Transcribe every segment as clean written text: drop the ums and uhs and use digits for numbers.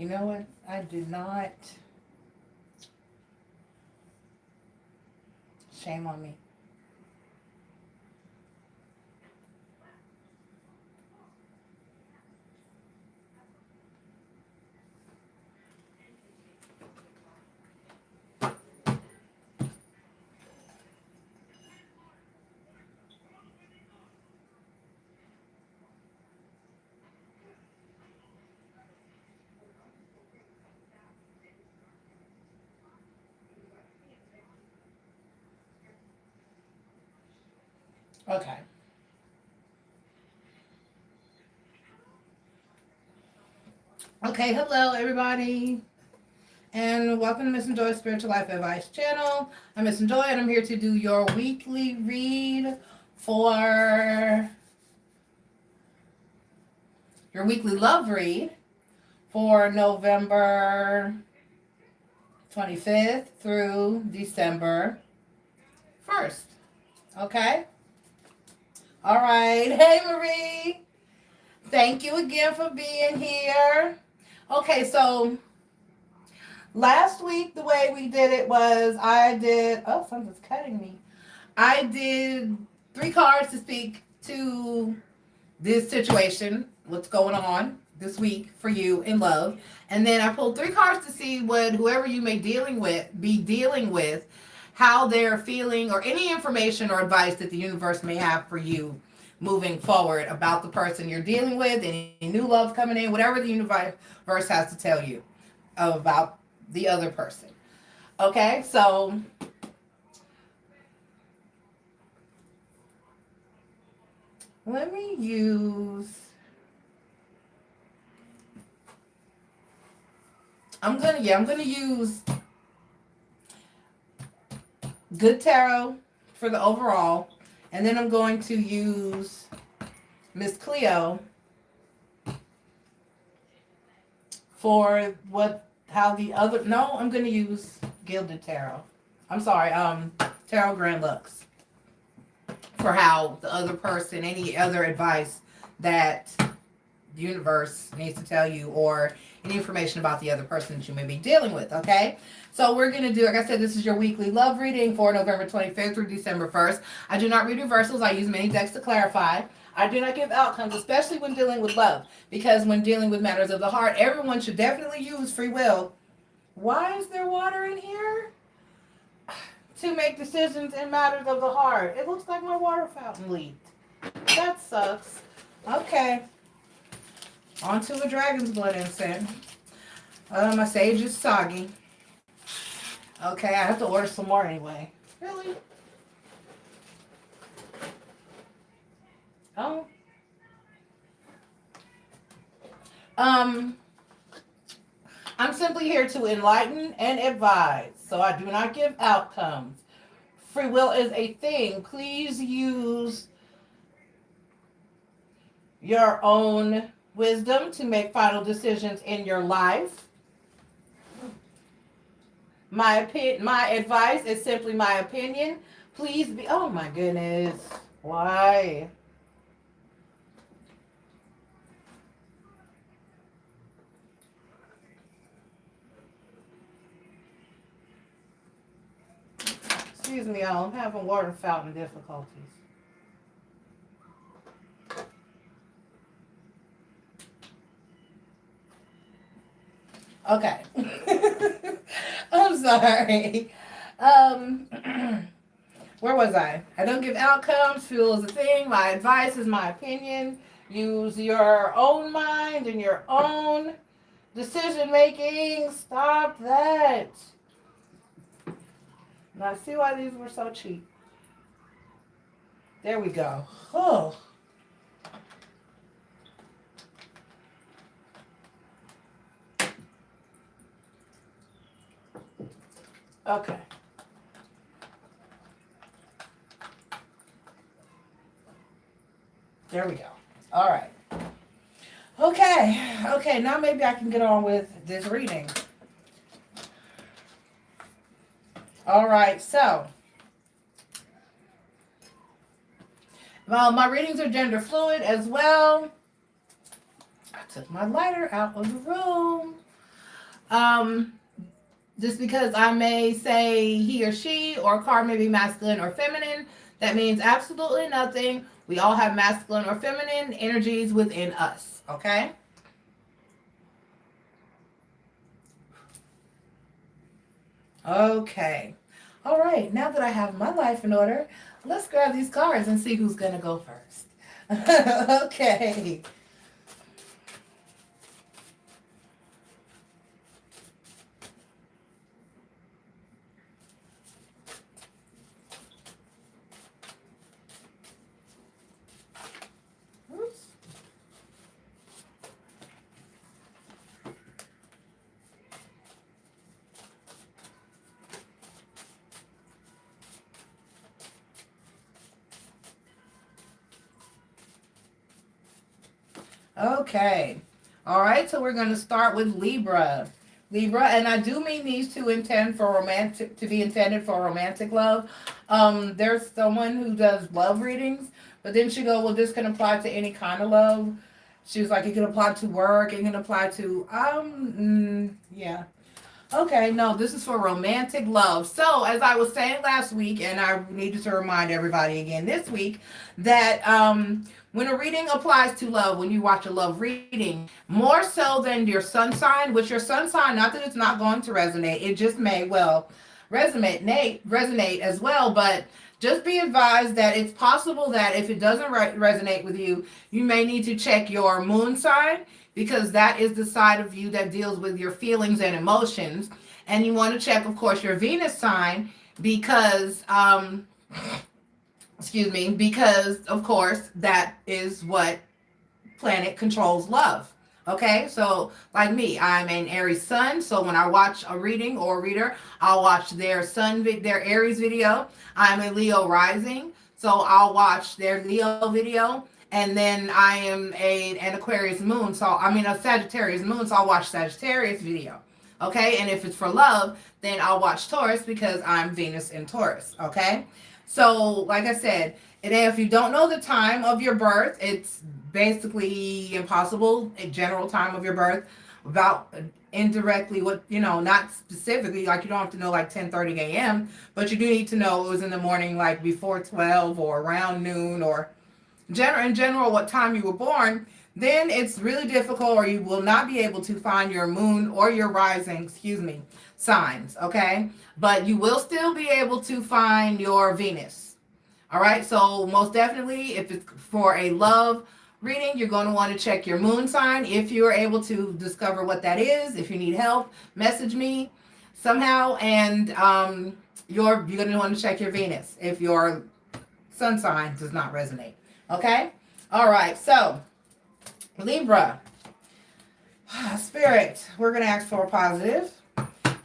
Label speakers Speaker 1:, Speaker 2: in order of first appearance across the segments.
Speaker 1: You know what? I did not. Shame on me. Okay. Okay, hello everybody. And welcome to Missn Joy Spiritual Life Advice channel. I'm Missn Joy and I'm here to do your weekly read for your weekly love read for November 25th through December 1st. Okay? All right. Hey, Marie. Thank you again for being here. Okay, so last week, the way we did it was oh, something's cutting me. I did 3 cards to speak to this situation, what's going on this week for you in love. And then I pulled 3 cards to see what whoever you may be dealing with, how they're feeling, or any information or advice that the universe may have for you moving forward about the person you're dealing with, any new love coming in, whatever the universe has to tell you about the other person. Okay, so let me use, I'm gonna use Good Tarot for the overall, and then I'm going to use Miss Cleo for I'm going to use Gilded Tarot. I'm sorry, Tarot Grand Lux for how the other person, any other advice that the universe needs to tell you, or any information about the other person that you may be dealing with, okay? So we're going to do, like I said, this is your weekly love reading for November 25th through December 1st. I do not read reversals. I use many decks to clarify. I do not give outcomes, especially when dealing with love, because when dealing with matters of the heart, everyone should definitely use free will. Why is there water in here? To make decisions in matters of the heart. It looks like my water fountain leaked. That sucks. Okay. On to a dragon's blood incense. My sage is soggy. Okay, I have to order some more anyway. Really? Oh. I'm simply here to enlighten and advise, so I do not give outcomes. Free will is a thing. Please use your own wisdom to make final decisions in your life. My advice is simply my opinion. Please be, oh my goodness. Why? Excuse me, y'all. I'm having water fountain difficulties. Okay. I'm sorry. Where was I? I don't give outcomes. Feel is a thing. My advice is my opinion. Use your own mind and your own decision making. Stop that. Now see why these were so cheap. There we go. Oh. Okay. There we go. All right. Okay. Okay, now maybe I can get on with this reading. All right, so my readings are gender fluid as well. I took my lighter out of the room. Just because I may say he or she, or a card may be masculine or feminine, that means absolutely nothing. We all have masculine or feminine energies within us, okay? Okay. All right, now that I have my life in order, let's grab these cards and see who's going to go first. Okay. Okay. All right, so we're going to start with Libra. Libra, and I do mean these to intend for romantic, to be intended for romantic love. There's someone who does love readings, but then she go, well, this can apply to any kind of love. She was like, it can apply to work, it can apply to, yeah. Okay, no, this is for romantic love. So, as I was saying last week, and I needed to remind everybody again this week, that when a reading applies to love, when you watch a love reading, more so than your sun sign, which your sun sign, not that it's not going to resonate, it just may well resonate as well, but just be advised that it's possible that if it doesn't resonate with you, you may need to check your moon sign, because that is the side of you that deals with your feelings and emotions. And you want to check, of course, your Venus sign, because, because, of course, that is what planet controls love. Okay, so like me, I'm an Aries sun, so when I watch a reading or a reader, I'll watch their their Aries video. I'm a Leo rising, so I'll watch their Leo video. And then I am an Aquarius moon, so I mean a Sagittarius moon, so I'll watch Sagittarius video. Okay, and if it's for love, then I'll watch Taurus because I'm Venus in Taurus. Okay, so like I said, and if you don't know the time of your birth, it's basically impossible. A general time of your birth, about indirectly what, not specifically, like you don't have to know like 10:30 a.m., but you do need to know it was in the morning, like before 12 or around noon, or in general what time you were born. Then it's really difficult, or you will not be able to find your moon or your rising, signs, okay? But you will still be able to find your Venus. All right, so most definitely, if it's for a love reading, you're going to want to check your moon sign. If you're able to discover what that is, if you need help, message me somehow. And you're going to want to check your Venus if your sun sign does not resonate. Okay? All right, so Libra. Spirit, we're going to ask for a positive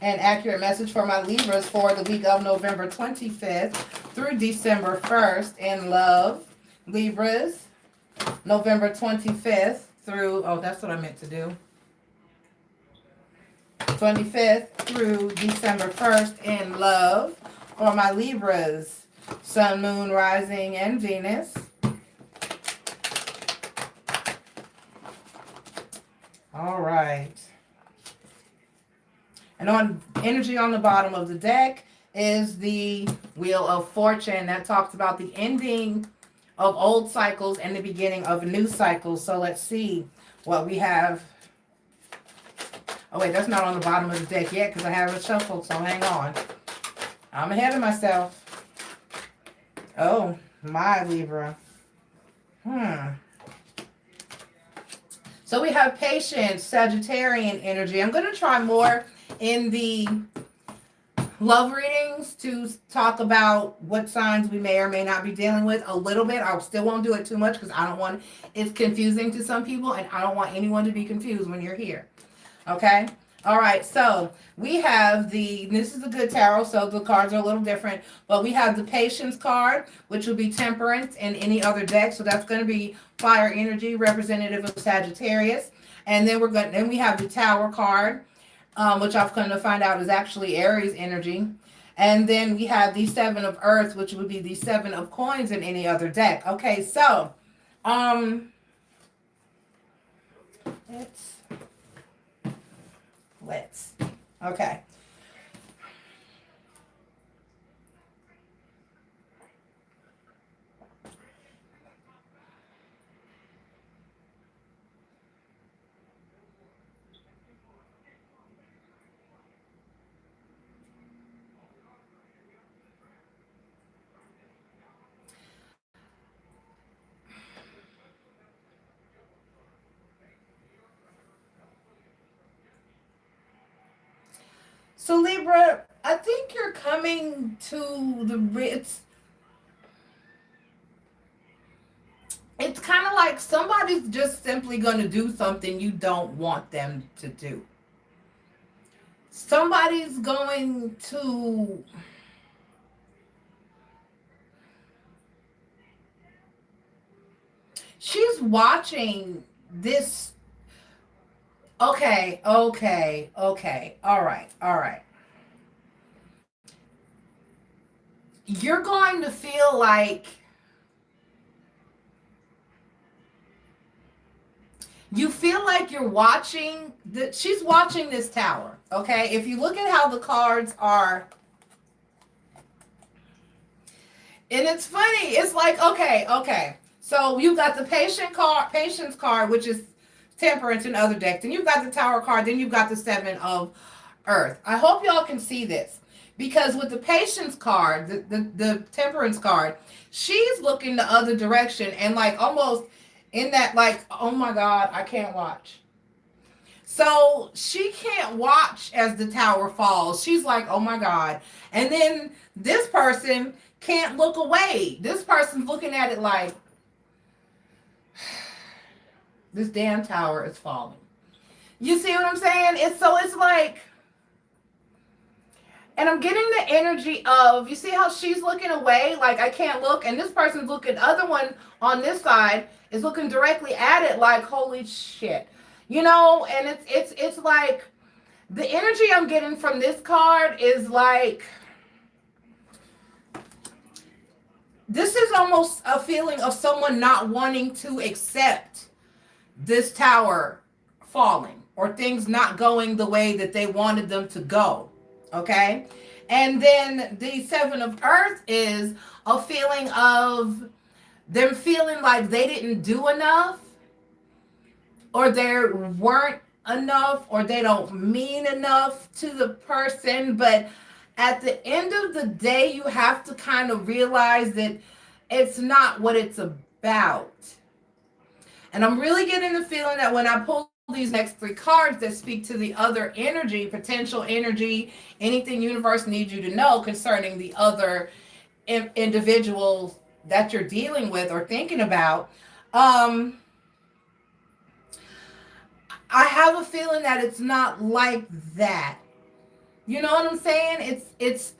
Speaker 1: and accurate message for my Libras for the week of November 25th through December 1st in love. Libras, November 25th through, that's what I meant to do. 25th through December 1st in love for my Libras, Sun, Moon, Rising, and Venus. All right. And on energy on the bottom of the deck is the Wheel of Fortune that talks about the ending of old cycles and the beginning of new cycles. So let's see what we have. Oh wait, that's not on the bottom of the deck yet because I haven't shuffled, so hang on. I'm ahead of myself. Oh, my Libra. So we have Patience, Sagittarian energy. I'm going to try more in the love readings to talk about what signs we may or may not be dealing with a little bit. I still won't do it too much because I don't want, it's confusing to some people, and I don't want anyone to be confused when you're here. Okay? All right, so we have this is a good tarot, so the cards are a little different, but we have the Patience card, which will be Temperance in any other deck, so that's going to be fire energy, representative of Sagittarius. And then we have the Tower card, which I've come to find out is actually Aries energy. And then we have the Seven of Earth, which would be the Seven of Coins in any other deck. Okay, so let's Okay. So Libra, I think you're coming to it's kind of like somebody's just simply going to do something you don't want them to do. Somebody's going to, she's watching this. Okay, okay, okay. All right, all right. You're going to feel like you feel like you're watching she's watching this tower. Okay, if you look at how the cards are, and it's funny, it's like, okay, so you've got the patience card, which is temperance in other decks, and you've got the tower card, then you've got the 7 of earth. I hope y'all can see this, because with the patience card, the temperance card, she's looking the other direction, and like almost in that, like, oh my God, I can't watch. So she can't watch as the tower falls. She's like, oh my God. And then this person can't look away. This person's looking at it like, this damn tower is falling. You see what I'm saying? It's like, and I'm getting the energy of, you see how she's looking away, like I can't look, and this person's looking, other one on this side is looking directly at it like, holy shit. You know, and it's like, the energy I'm getting from this card is like, this is almost a feeling of someone not wanting to accept this tower falling, or things not going the way that they wanted them to go. Okay. And then the 7 of earth is a feeling of them feeling like they didn't do enough, or there weren't enough, or they don't mean enough to the person. But at the end of the day, you have to kind of realize that it's not what it's about. And I'm really getting the feeling that when I pull these next 3 cards that speak to the other energy, potential energy, anything universe needs you to know concerning the other individuals that you're dealing with or thinking about, I have a feeling that it's not like that. You know what I'm saying? It's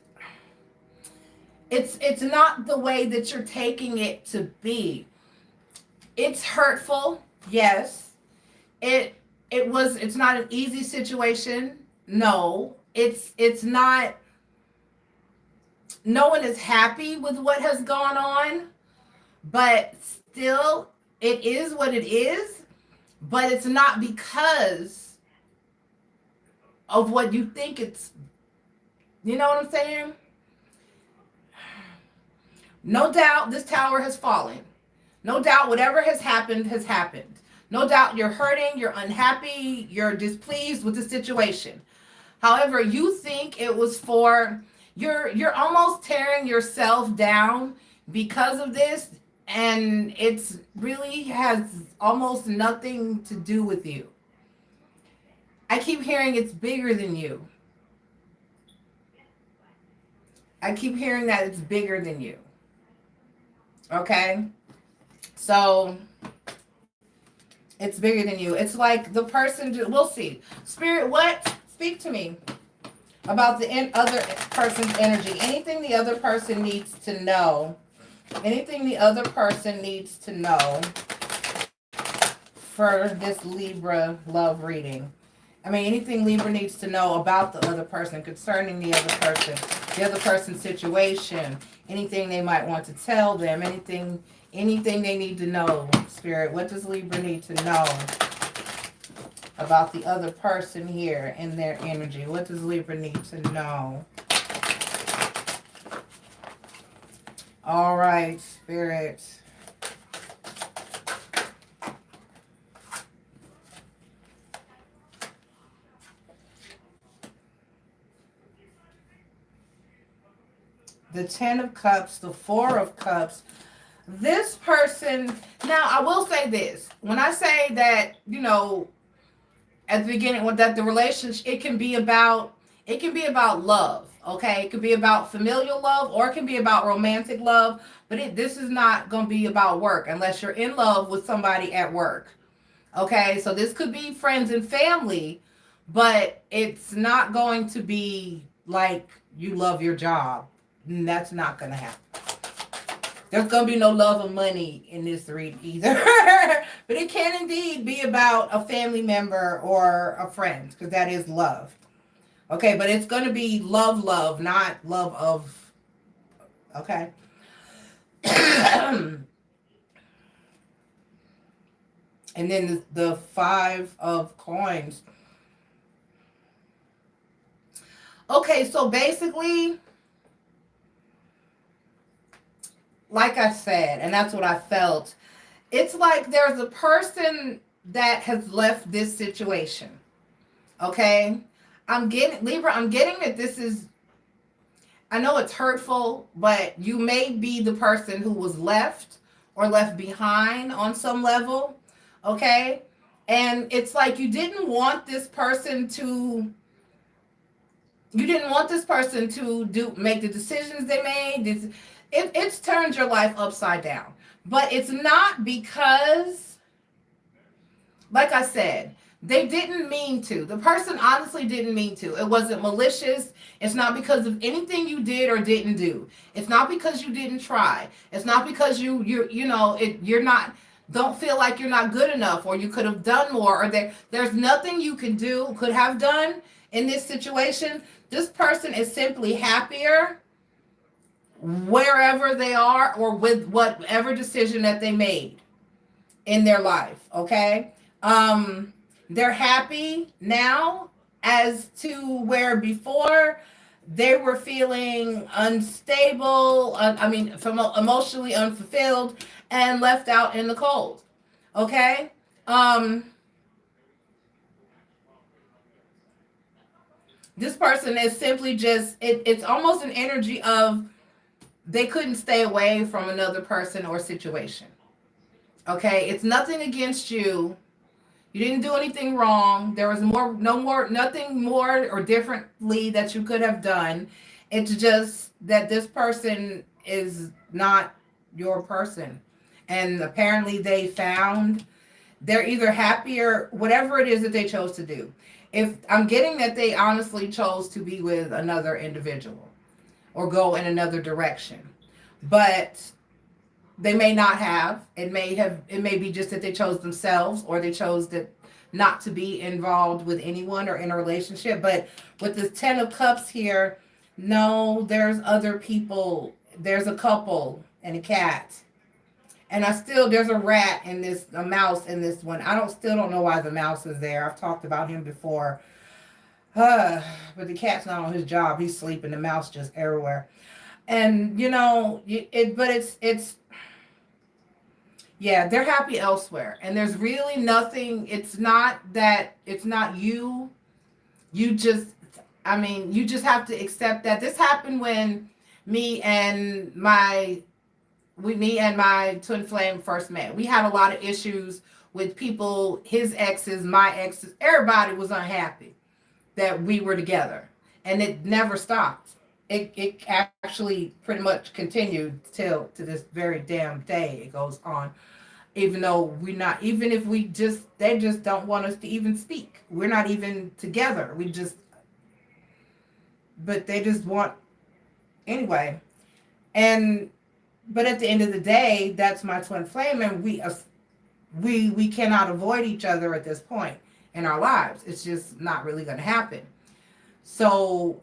Speaker 1: not the way that you're taking it to be. It's hurtful, yes. It's not an easy situation. No. It's not, no one is happy with what has gone on, but still it is what it is. But it's not because of what you think it's, you know what I'm saying? No doubt this tower has fallen. No doubt whatever has happened has happened. No doubt you're hurting, you're unhappy, you're displeased with the situation. However, you think it was for, you're almost tearing yourself down because of this, and it's really has almost nothing to do with you. I keep hearing it's bigger than you. I keep hearing that it's bigger than you. Okay? So, it's bigger than you. It's like the person, we'll see. Spirit, what? Speak to me about the other person's energy. Anything the other person needs to know. Anything the other person needs to know for this Libra love reading. I mean, anything Libra needs to know about the other person, concerning the other person's situation, anything they might want to tell them, anything they need to know. Spirit, what does Libra need to know about the other person here and their energy. What does Libra need to know? All right, Spirit. The 10 of Cups, the 4 of Cups. This person, now I will say this. When I say that, you know, at the beginning, that the relationship, it can be about love, okay? It could be about familial love, or it can be about romantic love, but this is not going to be about work unless you're in love with somebody at work, okay? So this could be friends and family, but it's not going to be like you love your job. That's not going to happen. There's going to be no love or money in this read either. But it can indeed be about a family member or a friend, because that is love. Okay, but it's going to be love, not love of... Okay. And then the 5 of Coins. Okay, so basically... like I said, and that's what I felt, it's like there's a person that has left this situation. Okay? Libra, I'm getting that this is, I know it's hurtful, but you may be the person who was left or left behind on some level. Okay? And it's like you didn't want this person to make the decisions they made. It's turned your life upside down. But it's not because, like I said, they didn't mean to. The person honestly didn't mean to. It wasn't malicious. It's not because of anything you did or didn't do. It's not because you didn't try. It's not because you're not, don't feel like you're not good enough, or you could have done more, or there's nothing you could have done in this situation. This person is simply happier wherever they are, or with whatever decision that they made in their life. Okay. They're happy now, as to where before they were feeling unstable, emotionally unfulfilled and left out in the cold. Okay. This person is simply just, it's almost an energy of, they couldn't stay away from another person or situation. Okay, it's nothing against you. You didn't do anything wrong. There was nothing more or differently that you could have done. It's just that this person is not your person. And apparently they're either happier, whatever it is that they chose to do. If I'm getting that they honestly chose to be with another individual, or go in another direction, but they may not have. It may be just that they chose themselves, or they chose not to be involved with anyone or in a relationship. But with this 10 of Cups here, no, there's other people. There's a couple and a cat, and there's a mouse in this one. Still don't know why the mouse is there. I've talked about him before. But the cat's not on his job. He's sleeping. The mouse just everywhere. And, they're happy elsewhere. And there's really nothing. It's not you. You just have to accept that this happened when me and my twin flame first met. We had a lot of issues with people, his exes, my exes. Everybody was unhappy that we were together, and it never stopped. It actually pretty much continued to this very damn day. It goes on, even though they just don't want us to even speak. We're not even together. But they just want, anyway. But at the end of the day, that's my twin flame, and we cannot avoid each other at this point in our lives. It's just not really going to happen. So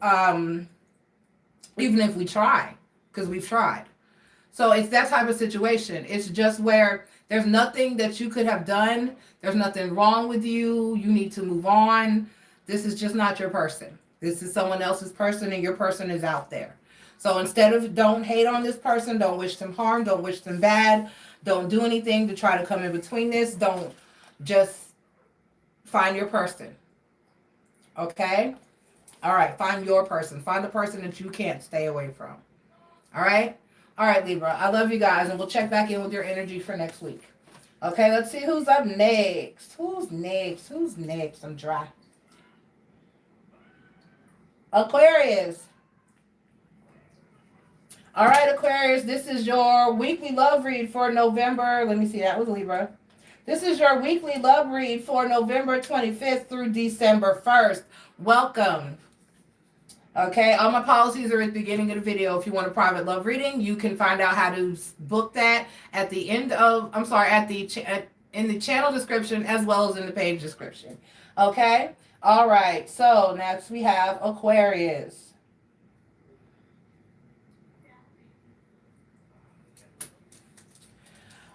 Speaker 1: even if we try, because we've tried. So it's that type of situation. It's just where There's nothing that you could have done. There's nothing wrong with you. You need to move on. This is just not your person. This is someone else's person, and your person is out there. So instead of, don't hate on this person, don't wish them harm, don't wish them bad, don't do anything to try to come in between this. Don't, just find your person. Okay? All right, find your person. Find the person that you can't stay away from. All right? All right, Libra. I love you guys, and we'll check back in with your energy for next week. Okay, let's see who's up next. Who's next? Who's next? I'm dry. Aquarius. All right, Aquarius, this is your weekly love read for November. Let me see, that was Libra. This is your weekly love read for November 25th through December 1st. Welcome. Okay, all my policies are at the beginning of the video. If you want a private love reading, you can find out how to book that at the end of, in the channel description as well as in the page description. Okay, all right, so next we have Aquarius.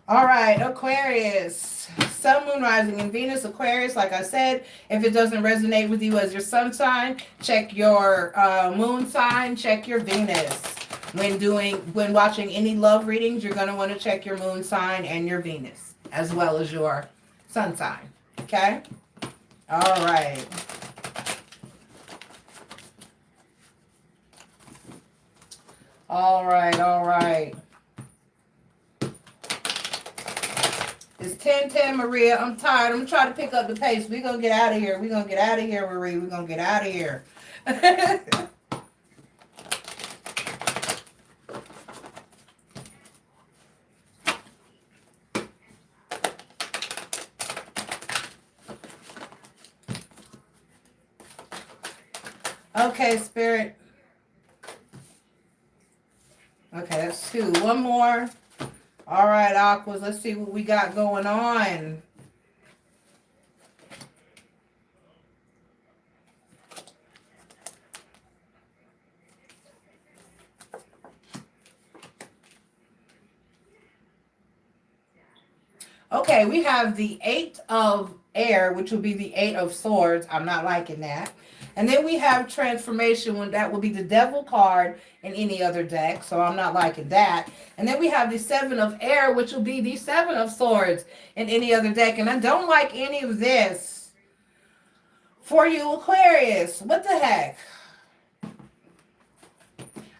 Speaker 1: All right, Aquarius, Sun, Moon, Rising, and Venus. Aquarius, like I said, if it doesn't resonate with you as your sun sign, check your moon sign, check your Venus. When watching any love readings, you're going to want to check your moon sign and your Venus, as well as your sun sign. Okay? All right. All right, all right. It's 10:10, Maria. I'm tired. I'm trying to pick up the pace. We're going to get out of here. We're going to get out of here, Marie. We're going to get out of here. Okay, Spirit. Okay, that's 2. One more. All right, Aquas, let's see what we got going on. Okay, we have the 8 of air, which will be the 8 of swords. I'm not liking that. And then we have transformation, when that will be the devil card in any other deck. So I'm not liking that. And then we have the 7 of air, which will be the 7 of swords in any other deck. And I don't like any of this for you, Aquarius. What the heck?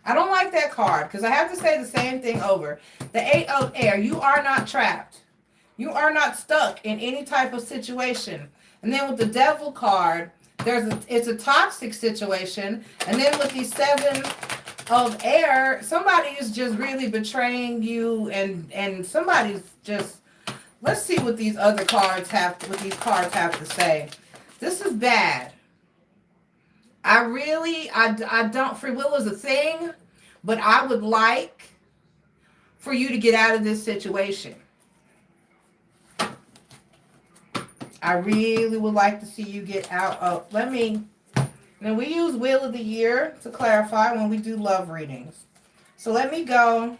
Speaker 1: I don't like that card because I have to say the same thing over. The 8 of air, you are not trapped. You are not stuck in any type of situation. And then with the devil card, it's a toxic situation. And then with the 7 of air, somebody is just really betraying you, and somebody's just, let's see what these other cards have, what these cards have to say. This is bad. I don't, free will is a thing, but I would like for you to get out of this situation. I really would like to see you get out of, now we use Wheel of the Year to clarify when we do love readings. So let me go.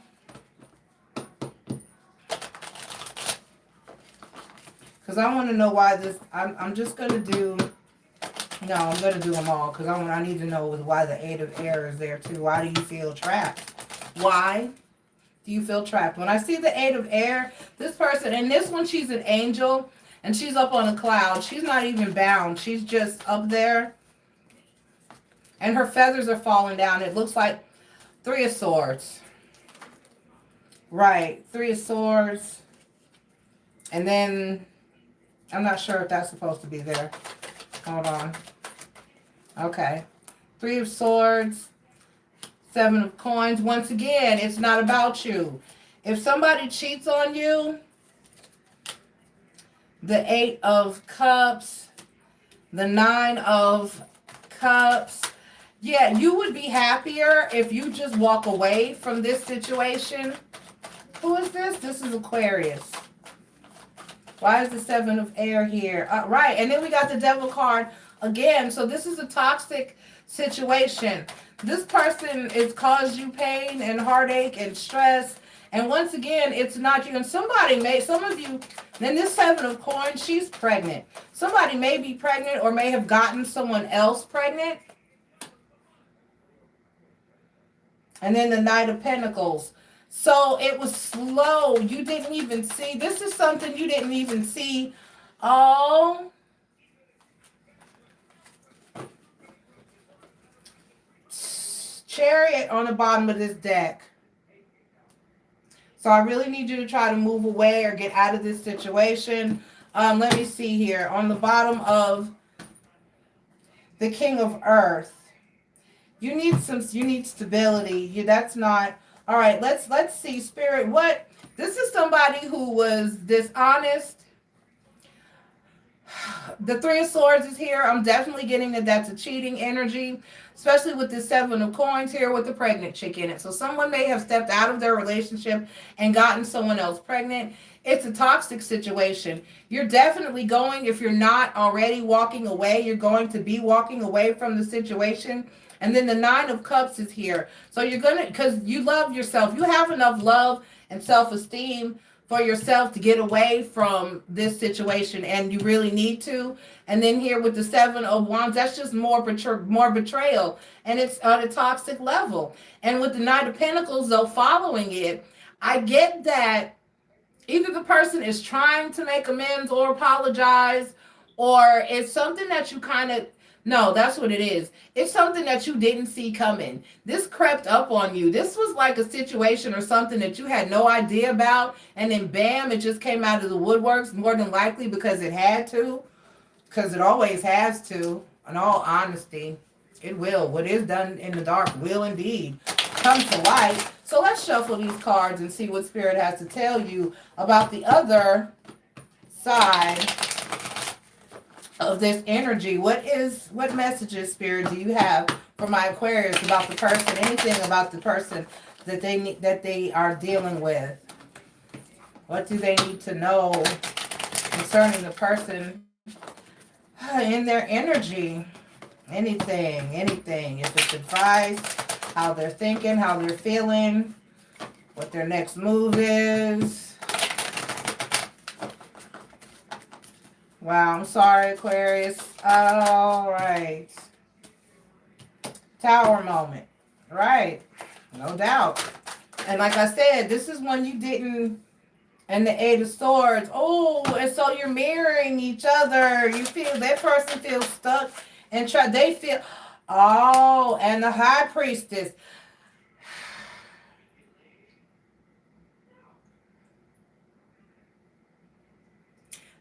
Speaker 1: Because I want to know why this, I'm just going to do, no, I'm going to do them all. Because I need to know why the 8 of air is there too. Why do you feel trapped? Why do you feel trapped? When I see the 8 of air, this person, and this one, she's an angel. And she's up on a cloud. She's not even bound. She's just up there. And her feathers are falling down. It looks like 3 of swords. Right. 3 of swords. And then, I'm not sure if that's supposed to be there. Hold on. Okay. 3 of swords. 7 of coins. Once again, it's not about you. If somebody cheats on you, the 8 of cups, the 9 of cups. Yeah, you would be happier if you just walk away from this situation. Who is this? This is Aquarius. Why is the 7 of air here? Right, and then we got the devil card again. So this is a toxic situation. This person has caused you pain and heartache and stress And once again, it's not you. And somebody may, some of you, then this 7 of coins, she's pregnant. Somebody may be pregnant or may have gotten someone else pregnant. And then the Knight of Pentacles. So it was slow. You didn't even see. This is something you didn't even see. Oh. Chariot on the bottom of this deck. So I really need you to try to move away or get out of this situation. Let me see here. On the bottom of the King of Earth. You need stability. That's not all right. Let's see, Spirit. What? This is somebody who was dishonest. The 3 of Swords is here. I'm definitely getting that that's a cheating energy, especially with the 7 of Coins here with the pregnant chick in it. So someone may have stepped out of their relationship and gotten someone else pregnant. It's a toxic situation. You're definitely going, if you're not already walking away, you're going to be walking away from the situation. And then the 9 of Cups is here. So you're going to, because you love yourself. You have enough love and self-esteem for yourself to get away from this situation. And you really need to. And then here with the 7 of Wands, that's just more betrayal. And it's on a toxic level. And with the Knight of Pentacles, though, following it, I get that either the person is trying to make amends or apologize, or it's something that you kind of, no, that's what it is. It's something that you didn't see coming. This crept up on you. This was like a situation or something that you had no idea about. And then bam, it just came out of the woodworks, more than likely because it had to. Because it always has to. In all honesty, it will. What is done in the dark will indeed come to light. So let's shuffle these cards and see what Spirit has to tell you about the other side of this energy. What messages, Spirit, do you have for my Aquarius about the person? Anything about the person that they are dealing with? What do they need to know concerning the person in their energy? Anything. If it's advice, how they're thinking, how they're feeling, what their next move is. Wow, I'm sorry, Aquarius. All right. Tower moment. Right. No doubt. And like I said, this is when you didn't, and the 8 of Swords. Oh, and so you're mirroring each other. You feel, that person feels stuck and they feel, oh, and the High Priestess.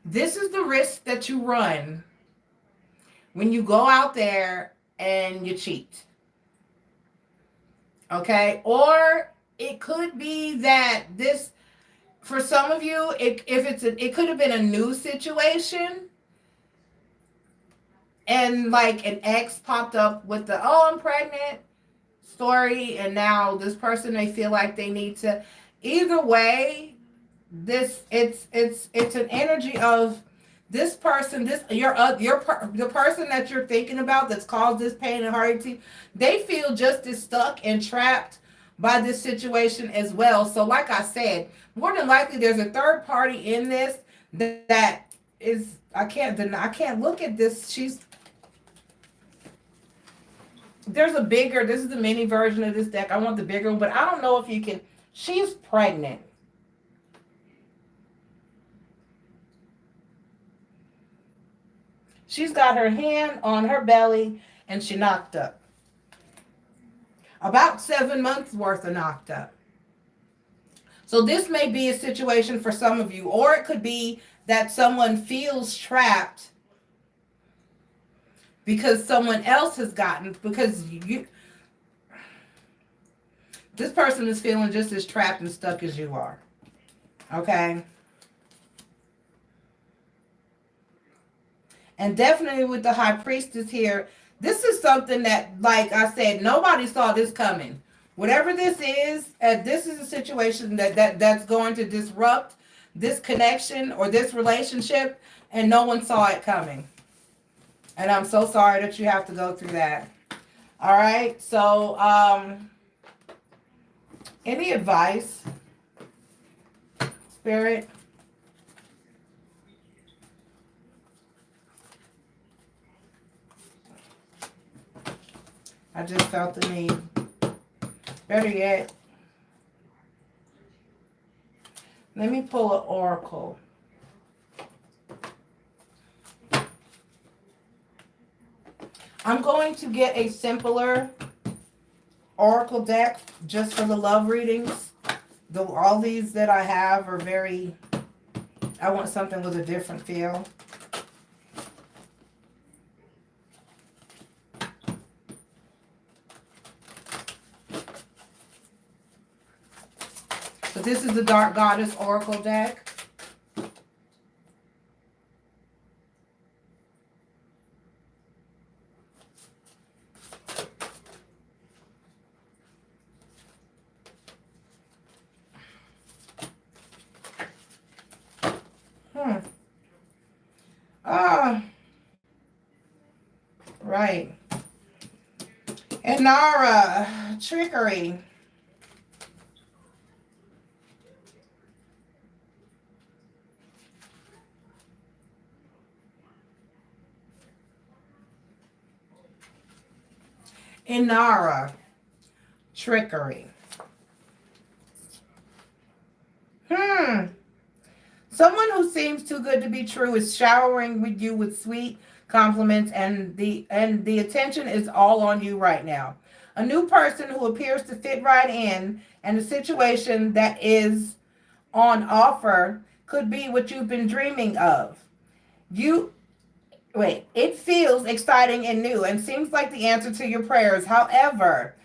Speaker 1: This is the risk that you run when you go out there and you cheat. Okay? Or it could be that this, for some of you, it could have been a new situation. And like an ex popped up with the, oh, I'm pregnant story. And now this person may feel like they need to, either way, it's an energy of this person, the person that you're thinking about that's caused this pain and heartache to you, they feel just as stuck and trapped by this situation as well. So like I said, more than likely there's a third party in this that is, I can't look at this. There's a bigger, this is the mini version of this deck. I want the bigger one, but I don't know if you can, she's pregnant. She's got her hand on her belly and she knocked up. About 7 months worth of knocked up. So this may be a situation for some of you, or it could be that someone feels trapped because someone else has gotten, because this person is feeling just as trapped and stuck as you are. Okay? And definitely with the High Priestess here, this is something that, like I said, nobody saw this coming. Whatever this is a situation that's going to disrupt this connection or this relationship, and no one saw it coming. And I'm so sorry that you have to go through that. All right, so any advice Spirit. I just felt the need. Better yet, let me pull an oracle. I'm going to get a simpler oracle deck just for the love readings. All these that I have are very, I want something with a different feel. So this is the Dark Goddess Oracle deck. Right. Inara, trickery. Inara, trickery. Someone who seems too good to be true is showering with you with sweet compliments, and the attention is all on you right now. A new person who appears to fit right in, and the situation that is on offer could be what you've been dreaming of. It feels exciting and new and seems like the answer to your prayers. However,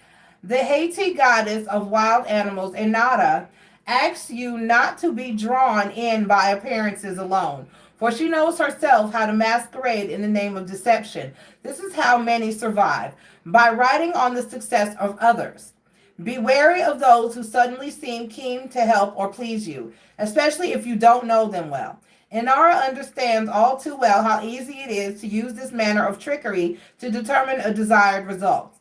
Speaker 1: the Haiti goddess of wild animals, Inara, asks you not to be drawn in by appearances alone, for she knows herself how to masquerade in the name of deception. This is how many survive, by riding on the success of others. Be wary of those who suddenly seem keen to help or please you, especially if you don't know them well. Inara understands all too well how easy it is to use this manner of trickery to determine a desired result.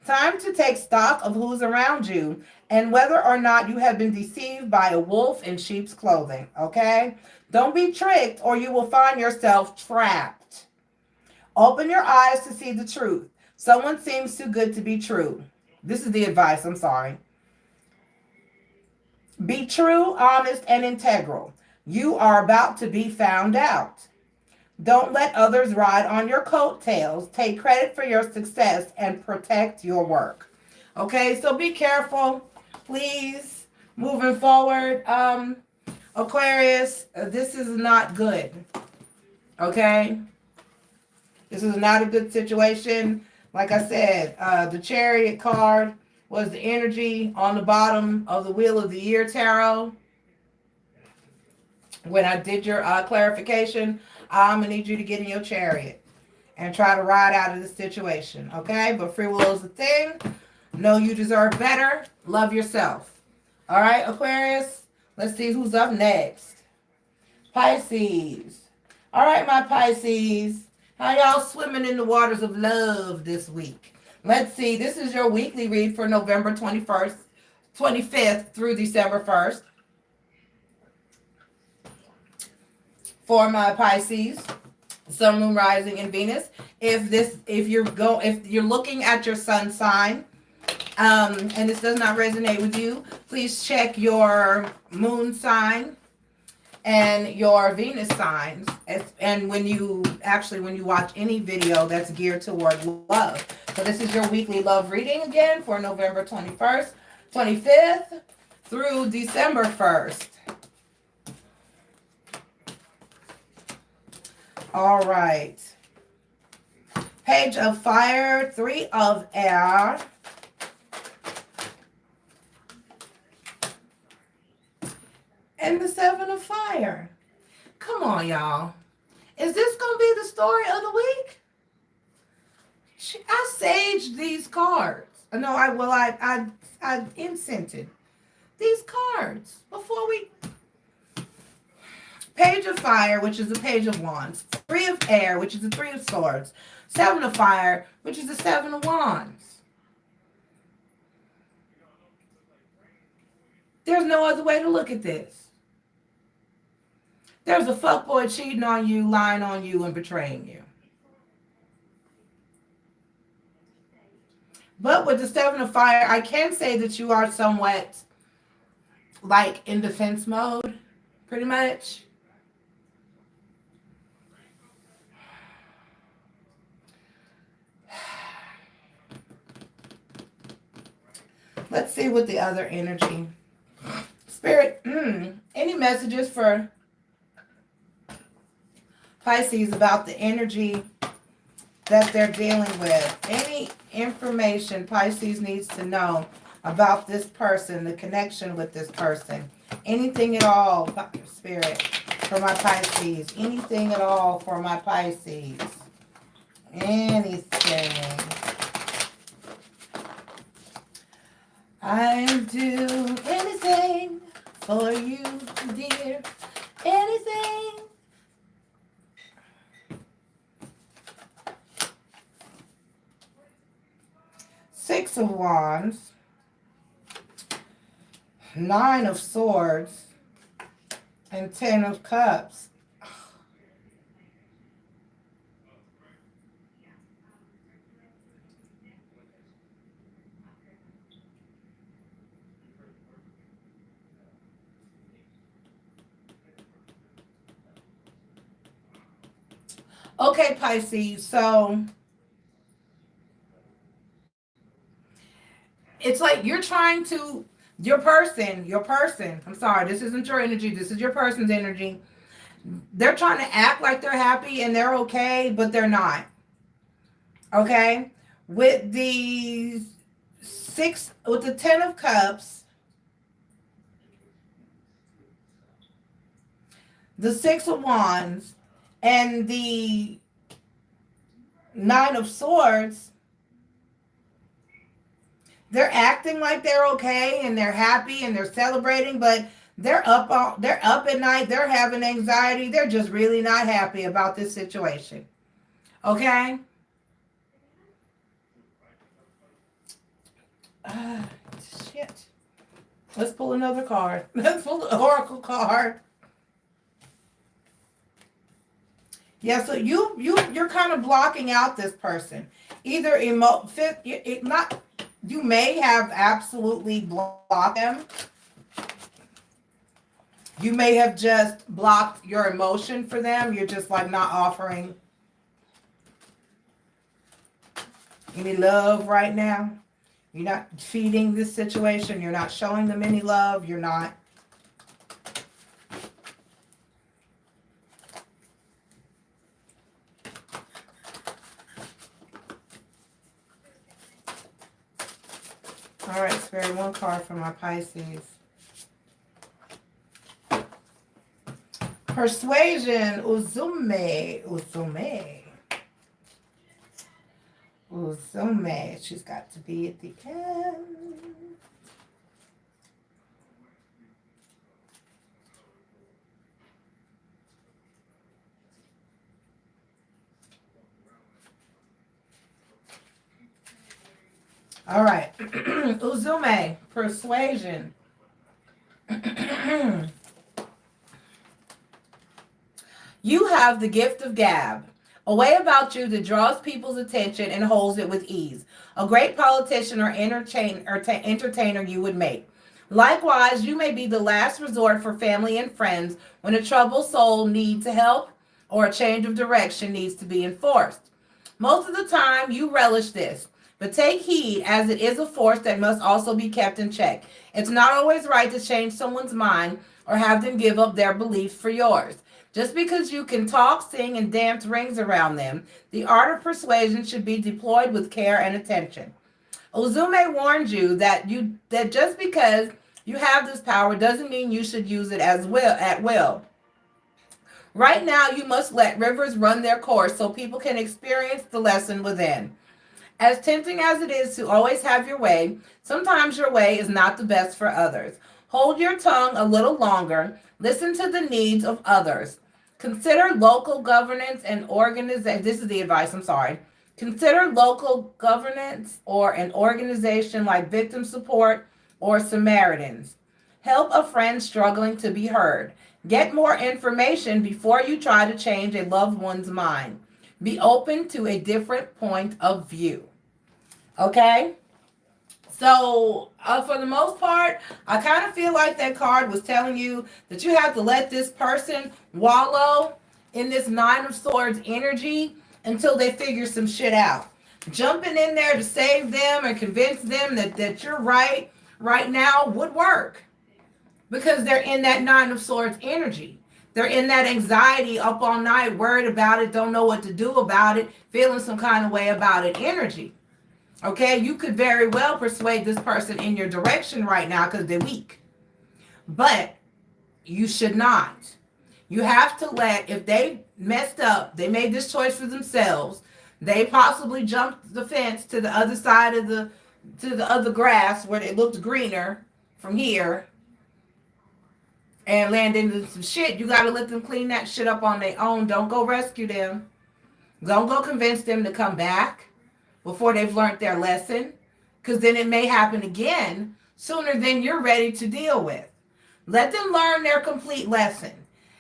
Speaker 1: Time to take stock of who's around you and whether or not you have been deceived by a wolf in sheep's clothing, okay? Don't be tricked or you will find yourself trapped. Open your eyes to see the truth. Someone seems too good to be true. This is the advice, I'm sorry. Be true, honest, and integral. You are about to be found out. Don't let others ride on your coattails. Take credit for your success and protect your work. Okay, so be careful, please, moving forward. Aquarius, this is not good. Okay? This is not a good situation. Like I said, the Chariot card was the energy on the bottom of the Wheel of the Year Tarot. When I did your clarification, I'm going to need you to get in your chariot and try to ride out of this situation, okay? But free will is a thing. Know you deserve better. Love yourself. All right, Aquarius, let's see who's up next. Pisces. All right, my Pisces. How y'all swimming in the waters of love this week? Let's see. This is your weekly read for November 25th through December 1st. For my Pisces, Sun, Moon, Rising, and Venus. If you're looking at your sun sign, and this does not resonate with you, please check your moon sign and your Venus signs. And when you watch any video that's geared toward love. So this is your weekly love reading again for November 25th through December 1st. All right. Page of Fire, 3 of Air. And the 7 of Fire. Come on, y'all. Is this going to be the story of the week? I saged these cards. No, I incented these cards before we... Page of Fire, which is the Page of Wands. 3 of Air, which is the 3 of Swords. 7 of Fire, which is the 7 of Wands. There's no other way to look at this. There's a fuckboy cheating on you, lying on you, and betraying you. But with the 7 of Fire, I can say that you are somewhat like in defense mode, pretty much. Let's see what the other energy. Spirit, any messages for Pisces about the energy that they're dealing with? Any information Pisces needs to know about this person, the connection with this person? Anything at all, Spirit, for my Pisces? Anything at all for my Pisces? Anything. I'll do anything for you, dear. Anything. Six of Wands. 9 of Swords. And 10 of Cups. Okay, Pisces, so it's like you're trying to, your person, I'm sorry, this isn't your energy, this is your person's energy. They're trying to act like they're happy and they're okay, but they're not. Okay? With the 10 of Cups, the 6 of Wands, and the 9 of Swords, they're acting like they're okay and they're happy and they're celebrating, but they're up at night, they're having anxiety, they're just really not happy about this situation. Okay? Shit. Let's pull another card. Let's pull the Oracle card. Yeah, so you're kind of blocking out this person. Either you may have absolutely blocked them. You may have just blocked your emotion for them. You're just like not offering any love right now. You're not feeding this situation. You're not showing them any love. You're not. All right, Spirit, one card for my Pisces. Persuasion, Uzume. She's got to be at the end. All right. Uzume, persuasion. You have the gift of gab, a way about you that draws people's attention and holds it with ease. A great politician or entertainer you would make. Likewise, you may be the last resort for family and friends when a troubled soul needs help or a change of direction needs to be enforced. Most of the time, you relish this. But take heed, as it is a force that must also be kept in check. It's not always right to change someone's mind or have them give up their belief for yours. Just because you can talk, sing, and dance rings around them, the art of persuasion should be deployed with care and attention. Uzume warned you that just because you have this power doesn't mean you should use it at will. Right now, you must let rivers run their course so people can experience the lesson within. As tempting as it is to always have your way, sometimes your way is not the best for others. Hold your tongue a little longer. Listen to the needs of others. Consider local governance and organization. This is the advice, I'm sorry. Consider local governance or an organization like Victim Support or Samaritans. Help a friend struggling to be heard. Get more information before you try to change a loved one's mind. Be open to a different point of view. Okay? So, for the most part, I kind of feel like that card was telling you that you have to let this person wallow in this Nine of Swords energy until they figure some shit out. Jumping in there to save them or convince them that you're right now would work because they're in that Nine of Swords energy. They're in that anxiety up all night, worried about it, don't know what to do about it, feeling some kind of way about it energy. Okay, you could very well persuade this person in your direction right now because they're weak. But you should not. You have to let, if they messed up, they made this choice for themselves, they possibly jumped the fence to the other side of the other grass where it looked greener from here and land into some shit. You got to let them clean that shit up on their own. Don't go rescue them. Don't go convince them to come back before they've learned their lesson, because then it may happen again sooner than you're ready to deal with. Let them learn their complete lesson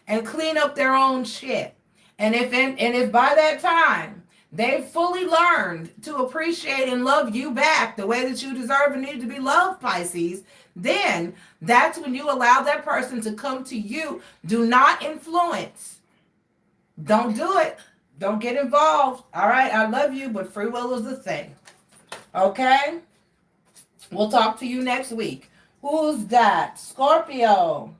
Speaker 1: and clean up their own shit. And if by that time they've fully learned to appreciate and love you back the way that you deserve and need to be loved, Pisces, then that's when you allow that person to come to you. Do not influence. Don't do it. Don't get involved. All right, I love you, but free will is the thing. Okay? We'll talk to you next week. Who's that? Scorpio.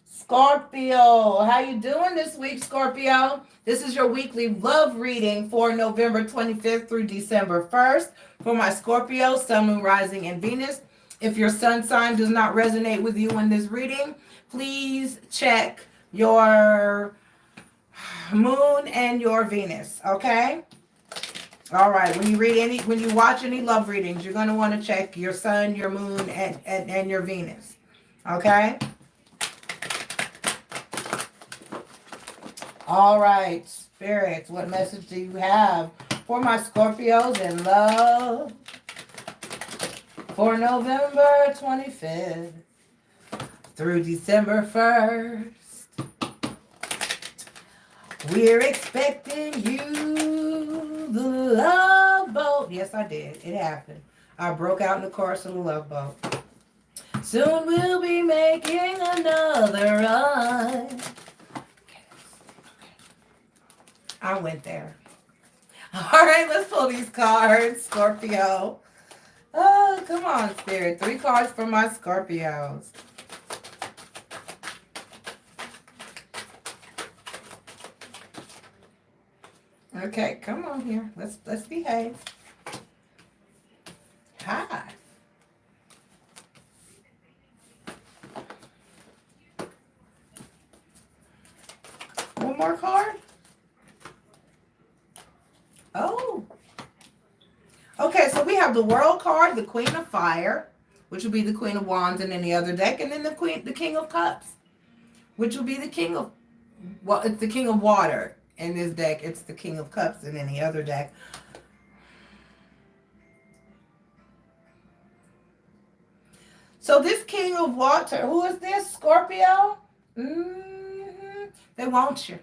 Speaker 1: Scorpio. How you doing this week, Scorpio? This is your weekly love reading for November 25th through December 1st for my Scorpio, Sun, Moon, Rising, and Venus. If your sun sign does not resonate with you in this reading, please check your Moon and your Venus, okay? All right, when you watch any love readings, you're going to want to check your sun, your moon, and your Venus, okay? All right, spirits, what message do you have for my Scorpios in love for November 25th through December 1st? We're expecting you, the love boat. Yes, I did. It happened. I broke out in the chorus of the love boat. Soon we'll be making another run. I went there. All right, let's pull these cards, Scorpio. Oh, come on, Spirit. 3 cards for my Scorpios. Okay, come on here. Let's behave. Hi. One more card. Oh. Okay, so we have the World card, the Queen of Fire, which will be the Queen of Wands in any other deck, and then the King of Cups, which will be the King of, well, it's the King of Water. In this deck, it's the King of Cups in any other deck. So this King of Water, who is this? Scorpio? They want you.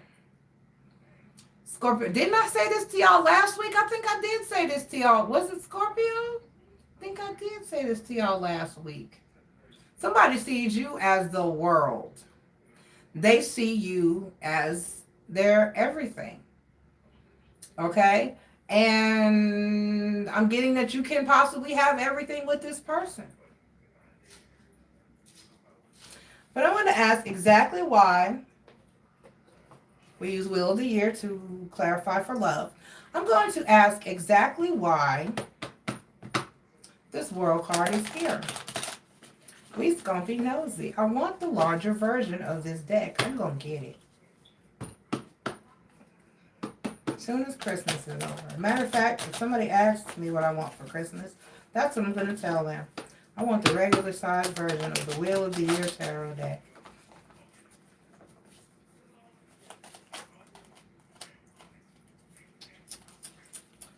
Speaker 1: Scorpio. Didn't I say this to y'all last week? I think I did say this to y'all. Was it Scorpio? I think I did say this to y'all last week. Somebody sees you as the world. They see you as they're everything. Okay? And I'm getting that you can possibly have everything with this person. But I want to ask exactly why. We use Wheel of the Year to clarify for love. I'm going to ask exactly why this World card is here. We scumpy nosy. I want the larger version of this deck. I'm going to get it. As soon as Christmas is over. Matter of fact, if somebody asks me what I want for Christmas, that's what I'm going to tell them. I want the regular size version of the Wheel of the Year Tarot deck.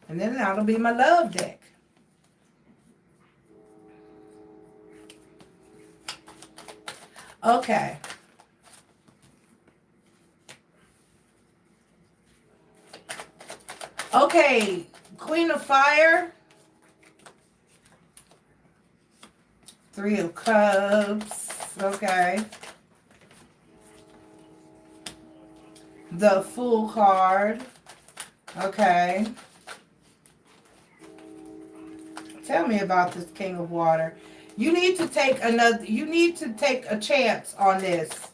Speaker 1: And then that'll be my love deck. Okay. Okay, Queen of Fire. 3 of Cups. Okay. The Fool card. Okay. Tell me about this King of Water. You need to take a chance on this.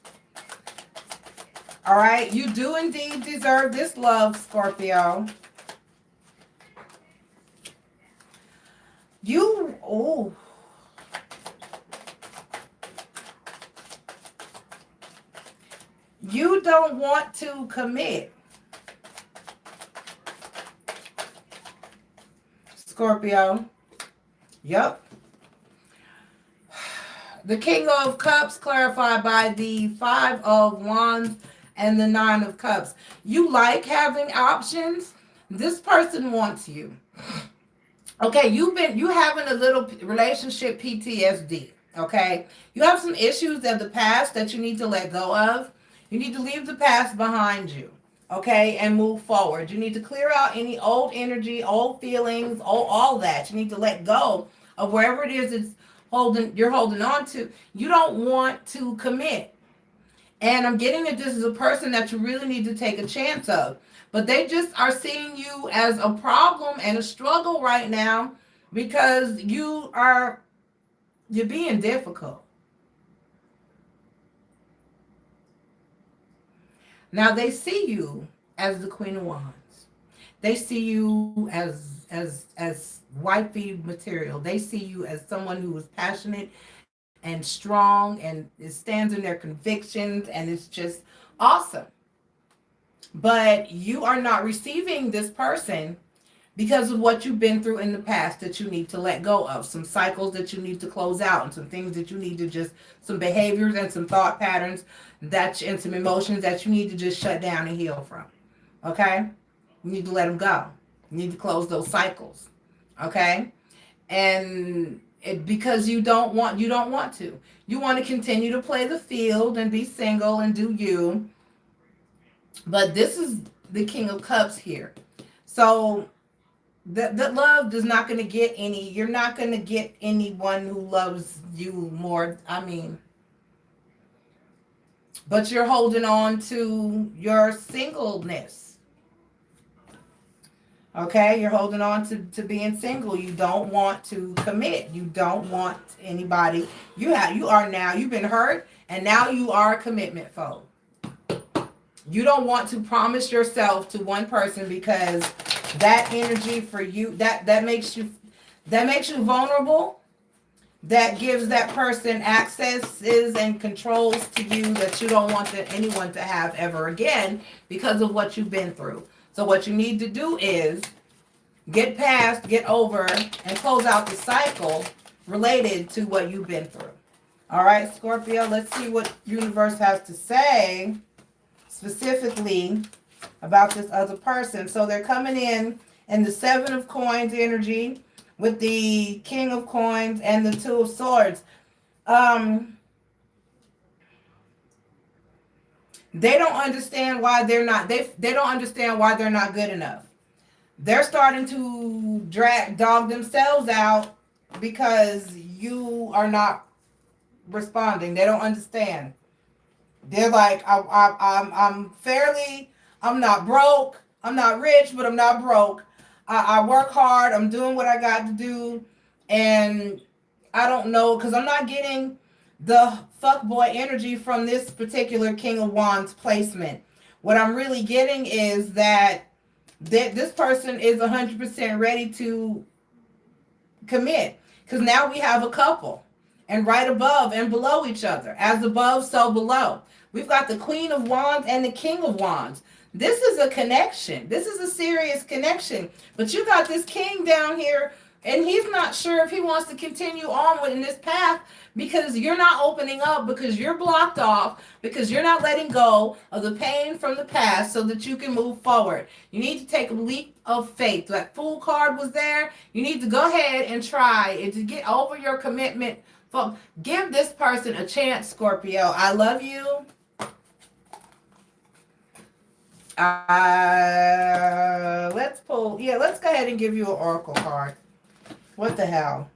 Speaker 1: All right? You do indeed deserve this love, Scorpio. You don't want to commit. Scorpio. Yep. The King of Cups clarified by the 5 of Wands and the 9 of Cups. You like having options. This person wants you. Okay, you having a little relationship PTSD. Okay, you have some issues of the past that you need to let go of. You need to leave the past behind you. Okay, and move forward. You need to clear out any old energy, old feelings, all that. You need to let go of wherever it is you're holding on to. You don't want to commit. And I'm getting that this is a person that you really need to take a chance of. But they just are seeing you as a problem and a struggle right now because you're being difficult. Now they see you as the Queen of Wands. They see you as wifey material. They see you as someone who is passionate and strong and stands in their convictions, and it's just awesome. But you are not receiving this person because of what you've been through in the past that you need to let go of. Some cycles that you need to close out, and some things that you need to some behaviors and some thought patterns and some emotions that you need to just shut down and heal from. Okay? You need to let them go. You need to close those cycles. Okay? And because you don't want to. You want to continue to play the field and be single and do you. But this is the King of Cups here. So that love is not going to get you're not going to get anyone who loves you more. I mean, but you're holding on to your singleness. Okay, you're holding on to being single. You don't want to commit. You don't want anybody. You've been hurt, and now you are a commitment phobe. You don't want to promise yourself to one person because that energy for you that makes you vulnerable. That gives that person accesses and controls to you that you don't want anyone to have ever again because of what you've been through. So what you need to do is get past, get over, and close out the cycle related to what you've been through. All right, Scorpio, let's see what universe has to say specifically about this other person. So they're coming in the 7 of Coins energy with the King of Coins and the 2 of Swords. They don't understand why they're not they don't understand why they're not good enough. They're starting to dog themselves out because you are not responding. They don't understand. They're like, I'm not broke. I'm not rich, but I'm not broke. I work hard. I'm doing what I got to do. And I don't know, because I'm not getting the fuckboy energy from this particular King of Wands placement. What I'm really getting is that this person is 100% ready to commit. Because now we have a couple. And right above and below each other. As above, so below. We've got the Queen of Wands and the King of Wands. This is a connection. This is a serious connection. But you got this king down here, and he's not sure if he wants to continue on in this path because you're not opening up, because you're blocked off, because you're not letting go of the pain from the past so that you can move forward. You need to take a leap of faith. That Fool card was there. You need to go ahead and try to get over your commitment. Give this person a chance, Scorpio. I love you. Let's let's pull. Yeah, let's go ahead and give you an oracle card. What the hell?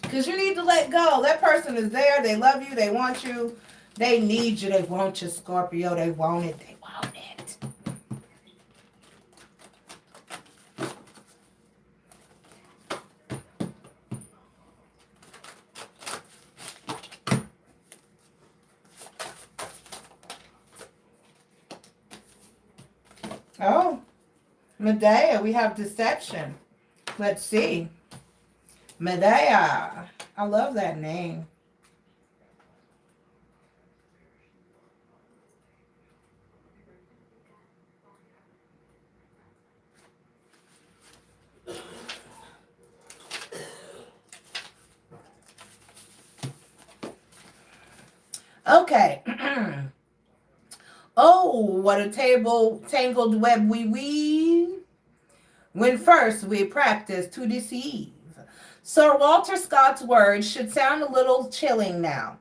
Speaker 1: Because you need to let go. That person is there. They love you. They want you. They need you. They want you, Scorpio. They want it. They want it. Oh, Medea, we have deception. Let's see. Medea. I love that name. Okay. Oh, what a tangled web we weave, when first we practice to deceive. Sir Walter Scott's words should sound a little chilling now.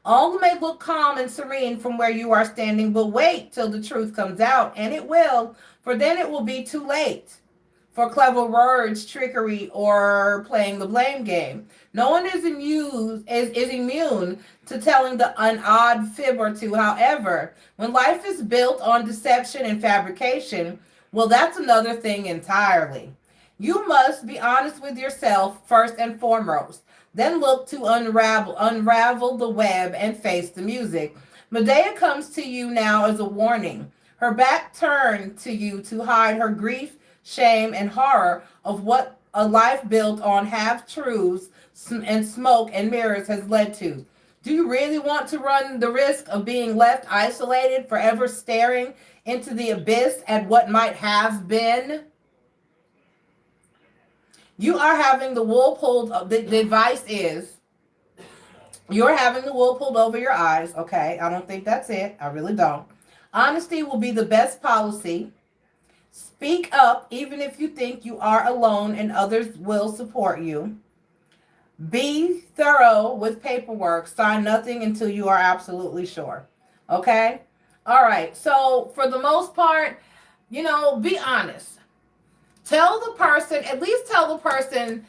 Speaker 1: All may look calm and serene from where you are standing, but wait till the truth comes out, and it will, for then it will be too late for clever words, trickery, or playing the blame game. No one is immune to telling an odd fib or two. However, when life is built on deception and fabrication, well, that's another thing entirely. You must be honest with yourself first and foremost. Then look to unravel the web and face the music. Medea comes to you now as a warning. Her back turned to you to hide her grief, shame, and horror of what a life built on half-truths and smoke and mirrors has led to. Do you really want to run the risk of being left isolated, forever staring into the abyss at what might have been? You are having the wool pulled. The advice is you're having the wool pulled over your eyes. Okay, I don't think that's it. I really don't. Honesty will be the best policy. Speak up even if you think you are alone and others will support you. Be thorough with paperwork. Sign nothing until you are absolutely sure. Okay? All right. So for the most part, be honest. At least tell the person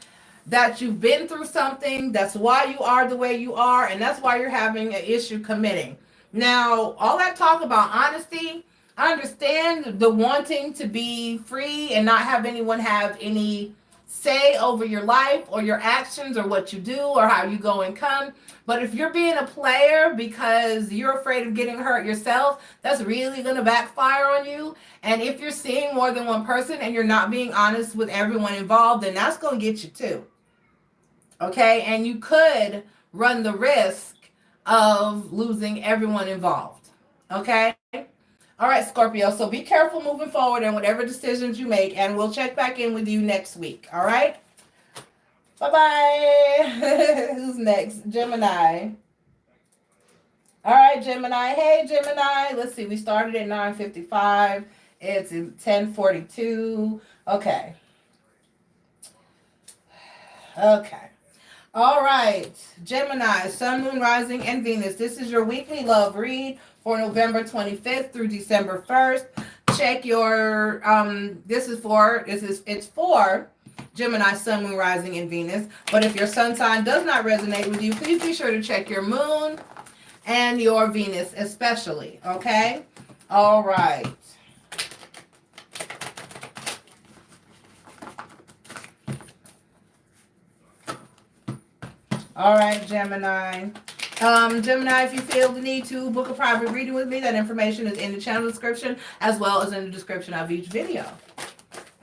Speaker 1: that you've been through something. That's why you are the way you are. And that's why you're having an issue committing. Now, all that talk about honesty, I understand the wanting to be free and not have anyone have any say over your life or your actions or what you do or how you go and come. But if you're being a player because you're afraid of getting hurt yourself, that's really going to backfire on you. And if you're seeing more than one person and you're not being honest with everyone involved, then that's going to get you too. Okay? And you could run the risk of losing everyone involved. Okay? All right, Scorpio. So be careful moving forward in whatever decisions you make, and we'll check back in with you next week. All right? Bye-bye. Who's next? Gemini. All right, Gemini. Hey, Gemini. Let's see. We started at 9:55. It's 10:42. Okay. Okay. All right. Gemini, Sun, Moon, Rising, and Venus. This is your weekly love read for November 25th through December 1st. Check your, it's for Gemini, Sun, Moon, Rising, and Venus. But if your sun sign does not resonate with you, please be sure to check your moon and your Venus especially, okay? All right. All right, Gemini. Gemini, if you feel the need to book a private reading with me, that information is in the channel description as well as in the description of each video.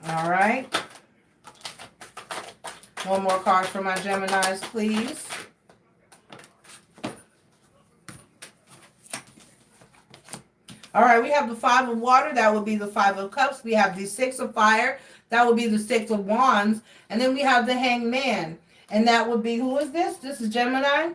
Speaker 1: All right. One more card for my Geminis, please. All right, we have the 5 of water. That would be the 5 of cups. We have the 6 of fire. That would be the 6 of wands. And then we have the hanged man. And that would be, who is this? This is Gemini.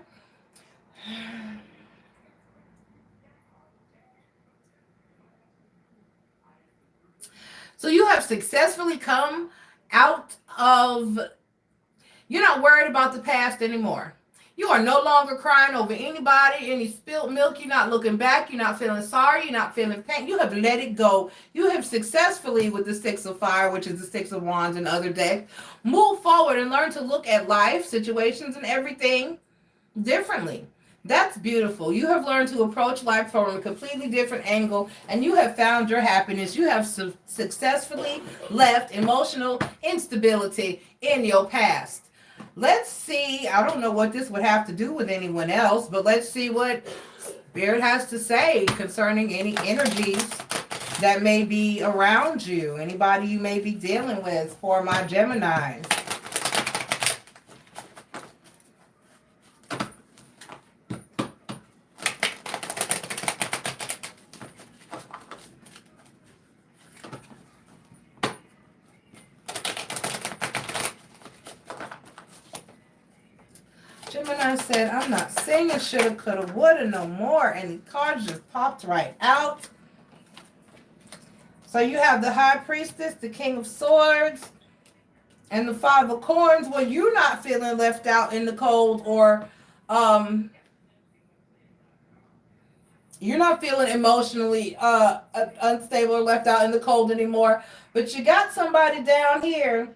Speaker 1: So you have successfully come out of, you're not worried about the past anymore. You are no longer crying over anybody, any spilled milk. You're not looking back. You're not feeling sorry. You're not feeling pain. You have let it go. You have successfully, with the Six of Fire, which is the Six of Wands and other decks, move forward and learn to look at life, situations, and everything differently. That's beautiful. You have learned to approach life from a completely different angle, and you have found your happiness. You have successfully left emotional instability in your past. Let's see. I don't know what this would have to do with anyone else, but let's see what Spirit has to say concerning any energies that may be around you. Anybody you may be dealing with for my Geminis. Gemini said, I'm not singing shoulda, coulda, woulda no more. And the cards just popped right out. So you have the High Priestess, the King of Swords, and the Five of Coins. Well, you're not feeling left out in the cold, or you're not feeling emotionally unstable or left out in the cold anymore. But you got somebody down here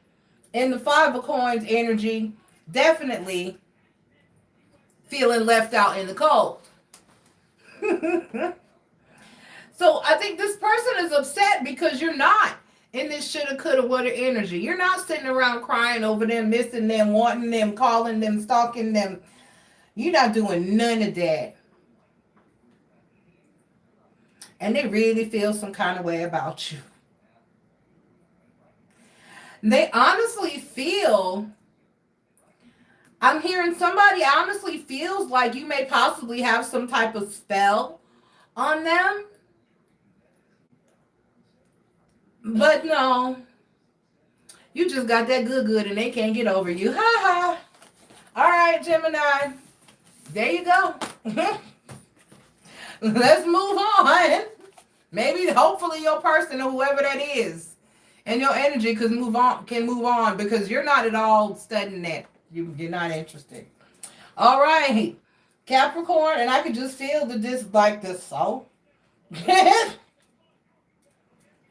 Speaker 1: in the Five of Coins energy, definitely feeling left out in the cold. So I think this person is upset because you're not in this shoulda, coulda, woulda energy. You're not sitting around crying over them, missing them, wanting them, calling them, stalking them. You're not doing none of that. And they really feel some kind of way about you. They honestly feel, I'm hearing somebody honestly feels like you may possibly have some type of spell on them. But no, you just got that good and they can't get over you. Ha ha. All right, Gemini. There you go. Let's move on. Maybe, hopefully, your person or whoever that is and your energy can move on because you're not at all studying that. You're not interested. All right, Capricorn, and I could just feel the soul.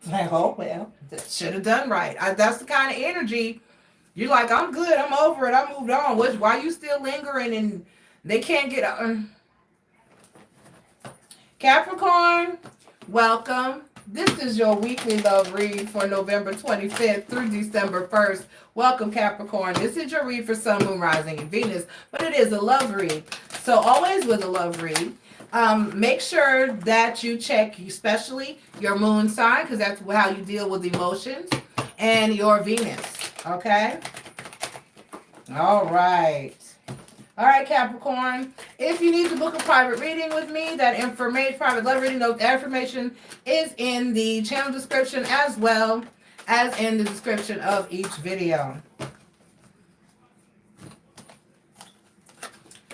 Speaker 1: Like, oh, well, that should have done right. That's the kind of energy. You're like, I'm good. I'm over it. I moved on. Why you still lingering and they can't get Capricorn, welcome. This is your weekly love read for November 25th through December 1st. Welcome, Capricorn. This is your read for Sun, Moon, Rising, and Venus, but it is a love read. So always with a love read, make sure that you check especially your moon sign, because that's how you deal with emotions, and your Venus. Okay? All right. All right, Capricorn. If you need to book a private reading with me, that information, private love reading, that information is in the channel description as well as in the description of each video.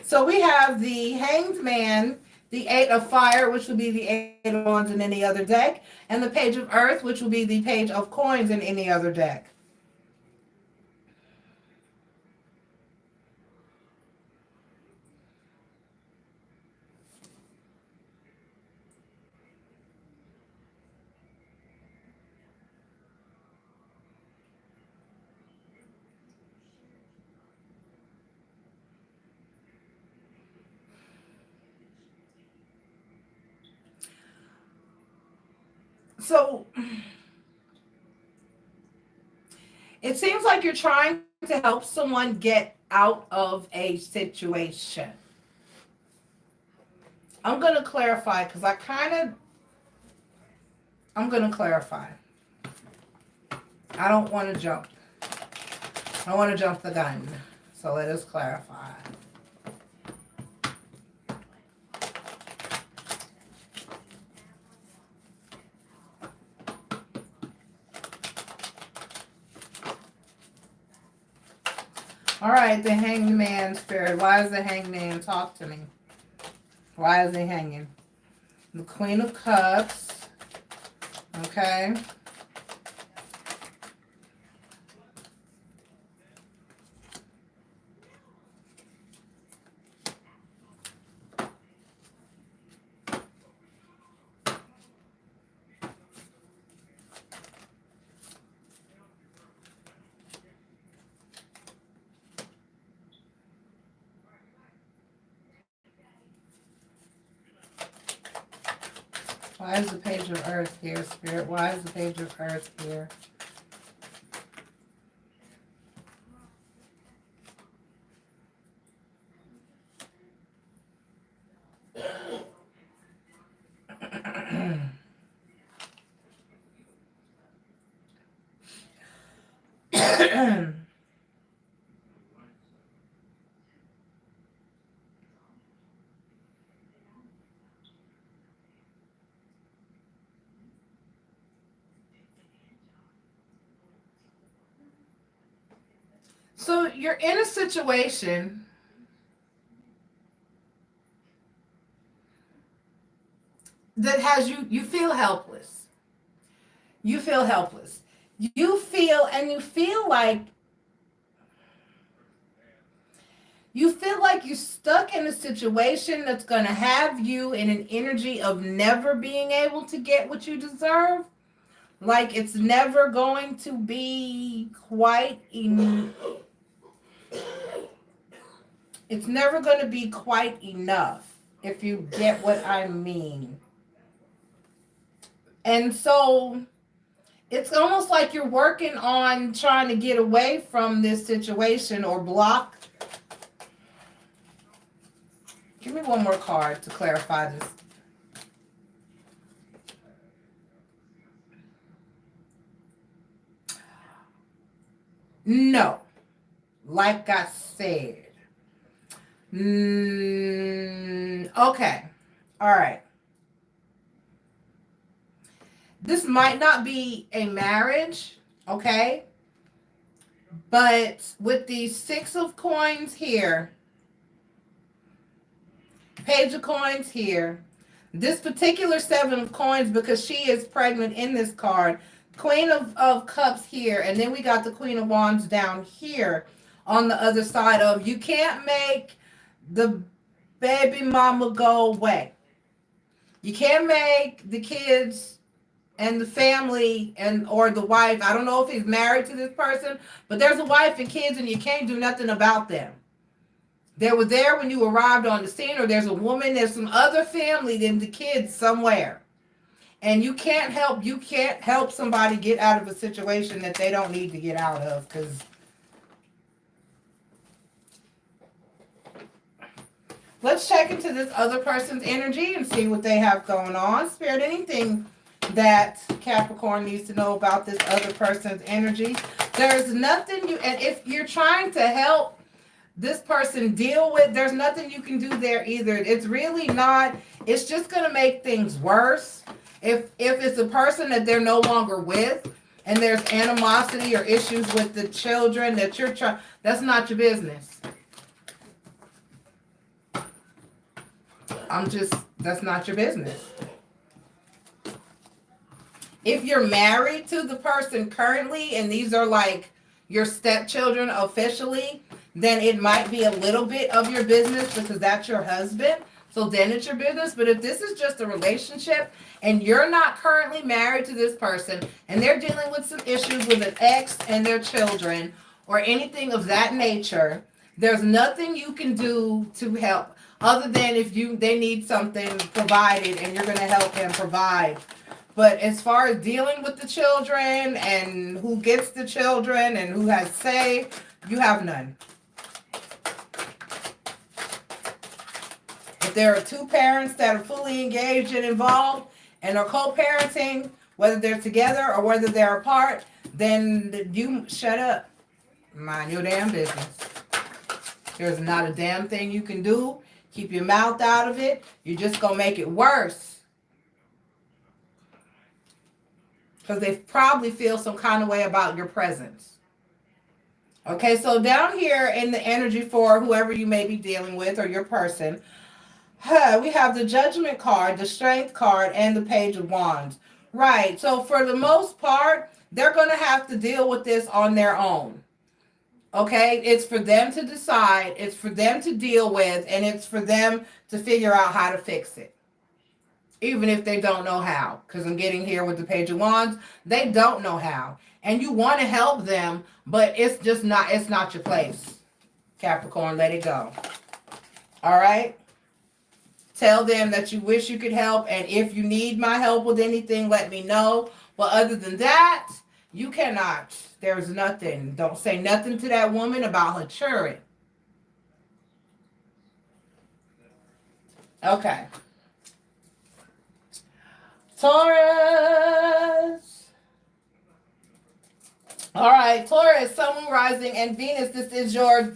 Speaker 1: So we have the Hanged Man, the Eight of Fire, which would be the Eight of Wands in any other deck, and the Page of Earth, which will be the Page of Coins in any other deck. So it seems like you're trying to help someone get out of a situation. I'm going to clarify because I'm going to clarify. I don't want to jump. I want to jump the gun. So let us clarify. All right, the Hanged Man spirit. Why is the Hanged Man? Talk to me. Why is he hanging? The Queen of Cups. Okay. Why is the Page of Earth here, Spirit? Why is the Page of Earth here? So you're in a situation that has you feel helpless. You feel helpless. You feel like you're stuck in a situation that's going to have you in an energy of never being able to get what you deserve. Like it's never going to be it's never going to be quite enough, if you get what I mean. And so it's almost like you're working on trying to get away from this situation or block. Give me one more card to clarify this. No, like I said. Okay. All right. This might not be a marriage, okay? But with the 6 of coins here, Page of coins here, this particular 7 of coins, because she is pregnant in this card, Queen of Cups here, and then we got the Queen of Wands down here on the other side of, you can't make the baby mama go away. You can't make the kids and the family or the wife. I don't know if he's married to this person, but there's a wife and kids and you can't do nothing about them. They were there when you arrived on the scene, or there's a woman, there's some other family than the kids somewhere. And you can't help somebody get out of a situation that they don't need to get out of, because let's check into this other person's energy and see what they have going on. Spirit, anything that Capricorn needs to know about this other person's energy. There's nothing and if you're trying to help this person deal with, there's nothing you can do there either. It's really not, it's just going to make things worse. If it's a person that they're no longer with and there's animosity or issues with the children that you're trying, that's not your business. That's not your business. If you're married to the person currently and these are like your stepchildren officially, then it might be a little bit of your business because that's your husband. So then it's your business. But if this is just a relationship and you're not currently married to this person and they're dealing with some issues with an ex and their children or anything of that nature, there's nothing you can do to help other than if they need something provided and you're going to help him provide. But as far as dealing with the children and who gets the children and who has say, you have none. If there are two parents that are fully engaged and involved and are co-parenting, whether they're together or whether they're apart, then you shut up. Mind your damn business. There's not a damn thing you can do. Keep your mouth out of it. You're just going to make it worse. Because they probably feel some kind of way about your presence. Okay, so down here in the energy for whoever you may be dealing with or your person, we have the Judgment card, the Strength card, and the Page of Wands. Right, so for the most part, they're going to have to deal with this on their own. Okay, it's for them to decide, it's for them to deal with, and it's for them to figure out how to fix it. Even if they don't know how, because I'm getting here with the Page of Wands, they don't know how. And you want to help them, but it's just not, it's not your place. Capricorn, let it go. All right? Tell them that you wish you could help, and if you need my help with anything, let me know. But other than that, you cannot. There's nothing. Don't say nothing to that woman about her children. Okay. Taurus. All right, Taurus, Sun, Moon, Rising, and Venus. This is your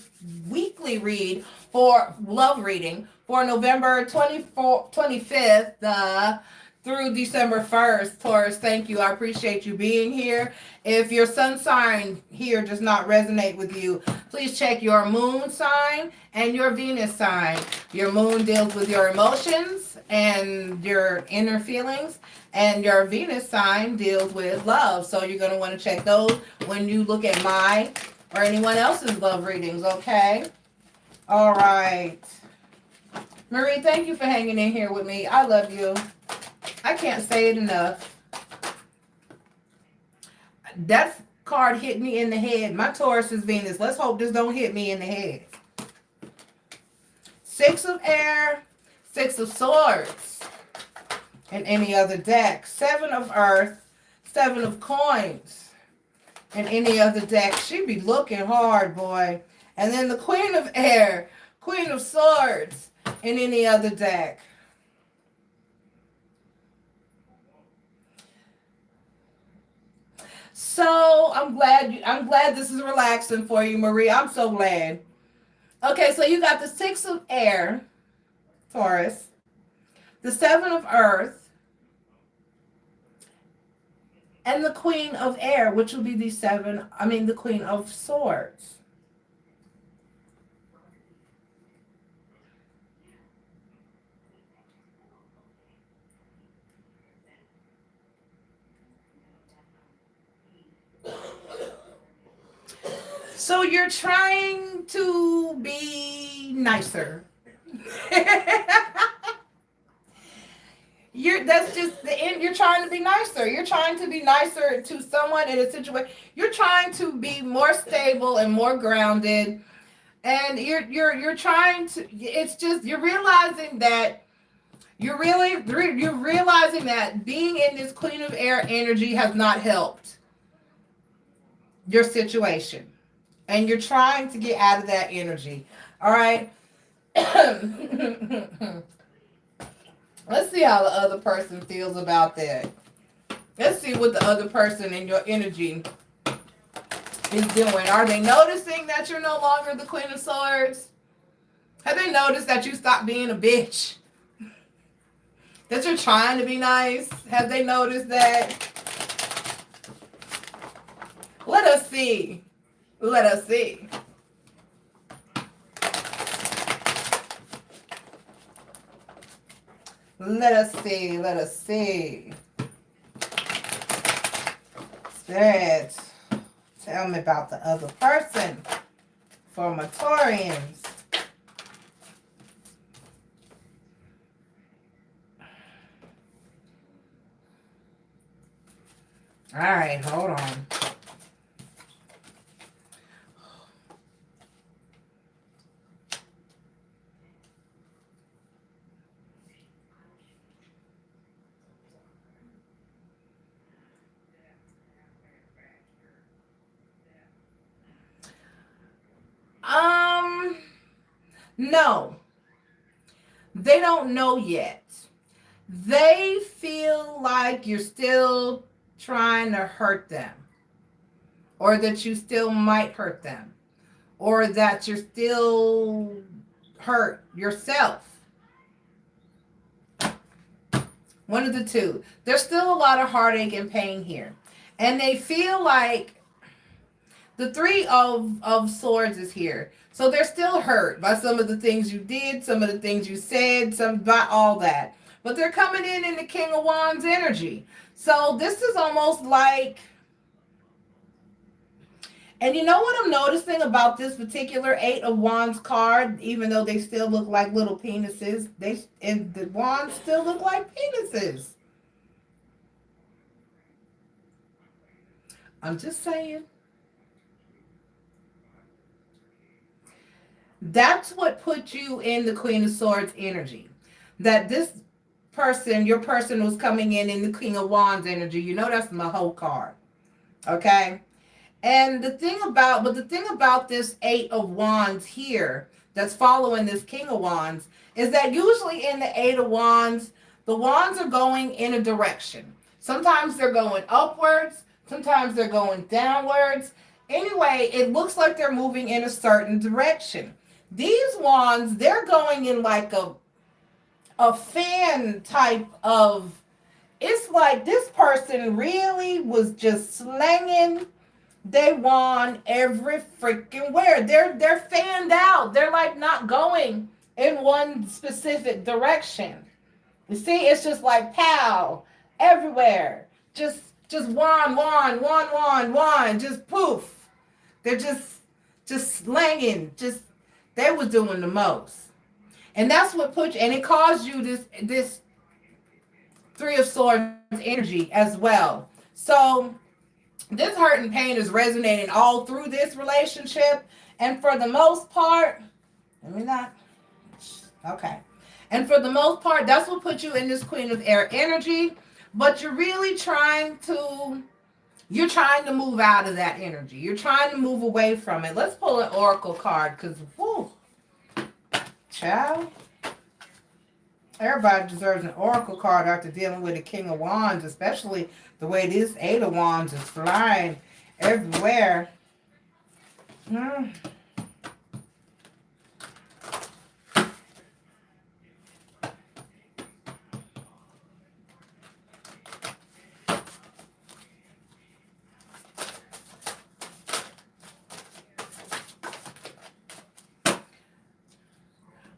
Speaker 1: weekly read for love reading for November 25th through December 1st. Taurus, thank you. I appreciate you being here. If your sun sign here does not resonate with you, please check your moon sign and your Venus sign. Your moon deals with your emotions and your inner feelings, and your Venus sign deals with love. So you're going to want to check those when you look at my or anyone else's love readings, okay? All right. Marie, thank you for hanging in here with me. I love you. I can't say it enough. That card hit me in the head. My Taurus is Venus. Let's hope this don't hit me in the head. 6 of air, 6 of swords, and any other deck. 7 of earth, 7 of coins, and any other deck. She be looking hard, boy. And then the queen of air, queen of swords, and any other deck. So I'm glad this is relaxing for you, Marie. I'm so glad. Okay, so you got the 6 of air, Taurus, the 7 of earth, and the queen of air, which will be the queen of swords. So you're trying to be nicer. You're trying to be nicer. You're trying to be nicer to someone in a situation. You're trying to be more stable and more grounded. And you're trying to, it's just, you're realizing that being in this Queen of Air energy has not helped your situation. And you're trying to get out of that energy. All right. Let's see how the other person feels about that. Let's see what the other person in your energy is doing. Are they noticing that you're no longer the Queen of Swords? Have they noticed that you stopped being a bitch? That you're trying to be nice? Have they noticed that? Let us see. Let us see. Let us see. Let us see. Spirit, tell me about the other person for my Taurians. All right, hold on. No, they don't know yet. They feel like you're still trying to hurt them, or that you still might hurt them, or that you're still hurt yourself. One of the two. There's still a lot of heartache and pain here. And they feel like the 3 of swords is here. So they're still hurt by some of the things you did, some of the things you said, by all that. But they're coming in the King of Wands energy. So this is almost like, and you know what I'm noticing about this particular 8 of Wands card, even though they still look like little penises, and the wands still look like penises. I'm just saying. That's what put you in the Queen of Swords energy. that this person, your person was coming in the King of Wands energy. You know that's my whole card. Okay? And the thing about this Eight of Wands here that's following this King of Wands is that usually in the Eight of Wands, the wands are going in a direction. Sometimes they're going upwards, sometimes they're going downwards. Anyway, it looks like they're moving in a certain direction. These wands, they're going in like a fan type of, it's like this person really was just slanging they won every freaking where. They're fanned out. They're like not going in one specific direction. You see, it's just like pow everywhere. Just wand, just poof. They're just slanging. Just they was doing the most. And that's what put you, and it caused you this Three of Swords energy as well. So this hurt and pain is resonating all through this relationship. And for the most part, okay. And for the most part, that's what put you in this Queen of Air energy. But you're really trying to move out of that energy. You're trying to move away from it. Let's pull an Oracle card because, whoo, child. Everybody deserves an Oracle card after dealing with the King of Wands, especially the way this Eight of Wands is flying everywhere.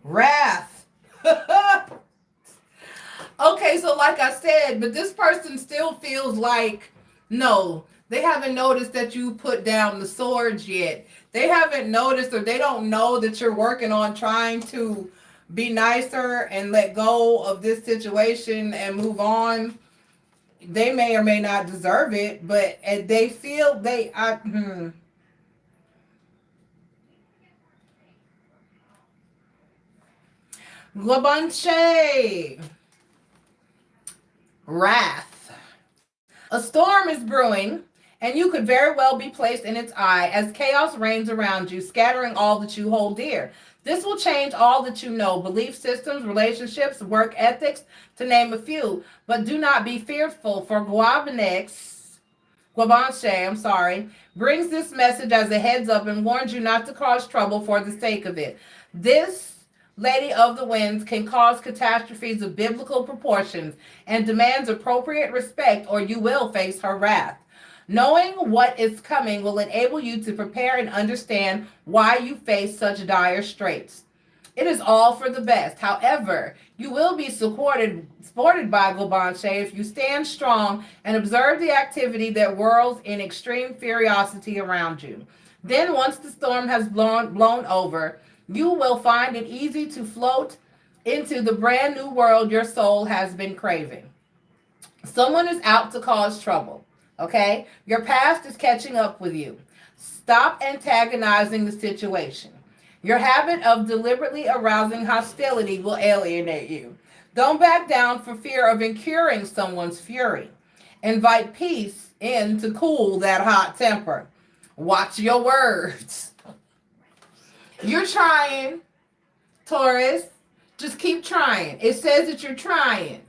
Speaker 1: Wrath. Okay, so like I said, but this person still feels like, no, they haven't noticed that you put down the swords yet. They haven't noticed, or they don't know that you're working on trying to be nicer and let go of this situation and move on. They may or may not deserve it, but they feel Glabanche. Wrath. A storm is brewing, and you could very well be placed in its eye as chaos reigns around you, scattering all that you hold dear. This will change all that you know, belief systems, relationships, work ethics, to name a few. But do not be fearful, for Guabanche, brings this message as a heads up and warns you not to cause trouble for the sake of it. This Lady of the Winds can cause catastrophes of biblical proportions and demands appropriate respect, or you will face her wrath. Knowing what is coming will enable you to prepare and understand why you face such dire straits. It is all for the best. However, you will be supported by Guabanche if you stand strong and observe the activity that whirls in extreme furiosity around you. Then, once the storm has blown over, you will find it easy to float into the brand new world your soul has been craving. Someone is out to cause trouble, okay? Your past is catching up with you. Stop antagonizing the situation. Your habit of deliberately arousing hostility will alienate you. Don't back down for fear of incurring someone's fury. Invite peace in to cool that hot temper. Watch your words. You're trying, Taurus. Just keep trying. It says that you're trying.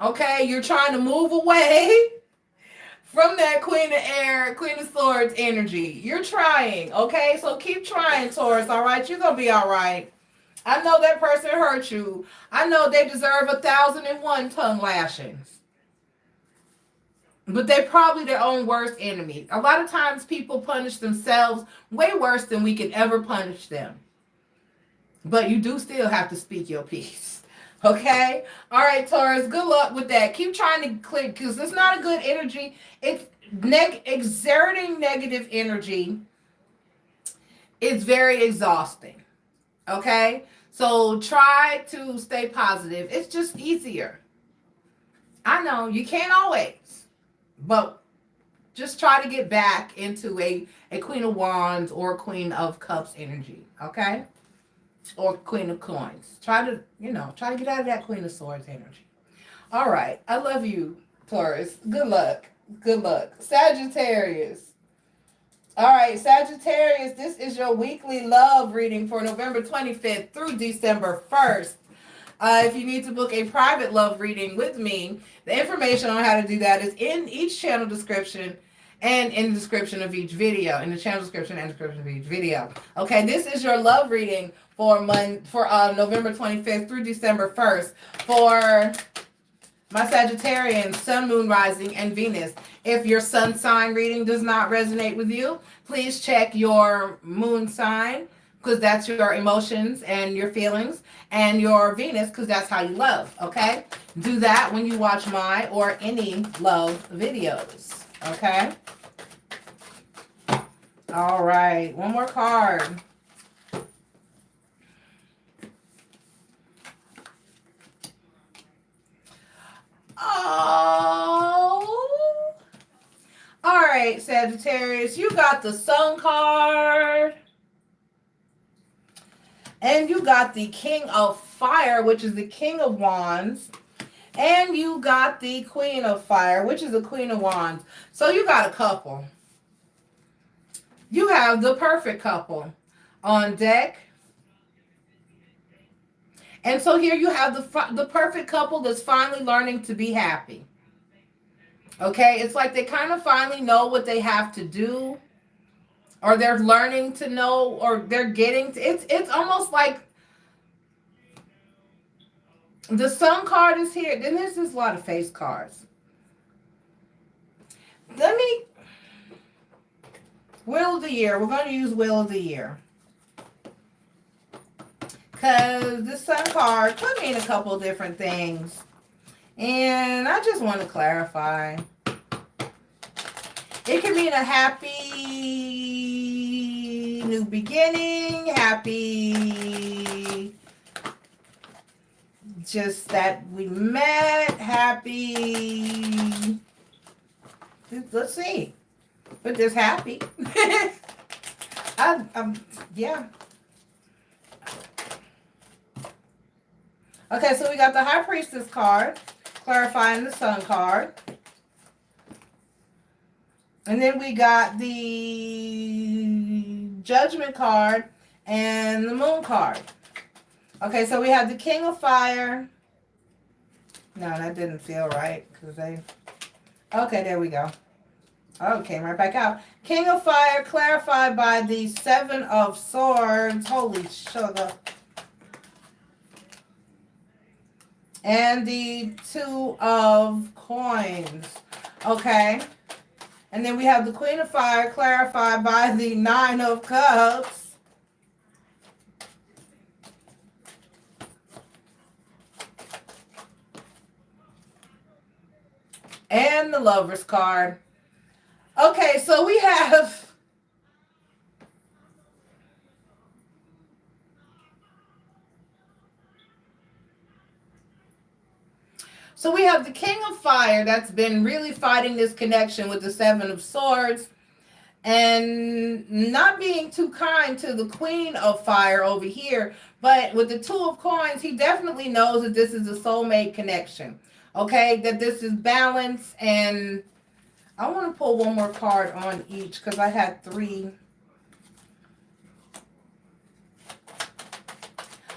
Speaker 1: Okay? You're trying to move away from that Queen of Air, Queen of Swords energy. You're trying. Okay? So keep trying, Taurus. All right? You're going to be all right. I know that person hurt you. I know they deserve 1,001 tongue lashings. But they're probably their own worst enemy. A lot of times people punish themselves way worse than we can ever punish them. But you do still have to speak your piece. Okay? All right, Taurus, good luck with that. Keep trying to click because it's not a good energy. It's exerting negative energy. It's very exhausting. Okay? So try to stay positive. It's just easier. I know you can't always. But just try to get back into a Queen of Wands or Queen of Cups energy, okay? or Queen of Coins. Try to get out of that Queen of Swords energy. All right. I love you, Taurus. Good luck. Good luck. Sagittarius. All right, Sagittarius, this is your weekly love reading for November 25th through December 1st. If you need to book a private love reading with me, the information on how to do that is in each channel description and in the description of each video. In the channel description and description of each video. Okay, this is your love reading for November 25th through December 1st for my Sagittarian, Sun, Moon, Rising, and Venus. If your sun sign reading does not resonate with you, please check your moon sign, because that's your emotions and your feelings, and your Venus, because that's how you love, okay? Do that when you watch my or any love videos, okay? All right, one more card. Oh, all right, Sagittarius, you got the Sun card, and you got the King of Fire, which is the King of Wands, and you got the Queen of Fire, which is the Queen of Wands. So you got a couple. You have the perfect couple on deck. And so here you have the perfect couple that's finally learning to be happy. Okay, it's like they kind of finally know what they have to do, or they're learning to know, or they're getting to, it's almost like the Sun card is here. Then there's a lot of face cards. Wheel of the Year. We're going to use Wheel of the Year. Because the Sun card could mean a couple different things. And I just want to clarify. It can mean a happy new beginning, happy just that we met, happy. Let's see. But just happy. Yeah. Okay, so we got the High Priestess card, clarifying the Sun card. And then we got the Judgment card and the Moon card. Okay, so we have the King of Fire. No, that didn't feel right. Okay, there we go. Oh, came right back out. King of Fire, clarified by the Seven of Swords. Holy sugar. And the Two of Coins. Okay. And then we have the Queen of Fire, clarified by the Nine of Cups. And the Lover's card. Okay, so we have... So we have the King of Fire that's been really fighting this connection with the Seven of Swords and not being too kind to the Queen of Fire over here. But with the Two of Coins, he definitely knows that this is a soulmate connection. Okay, that this is balance. And I want to pull one more card on each because I had three.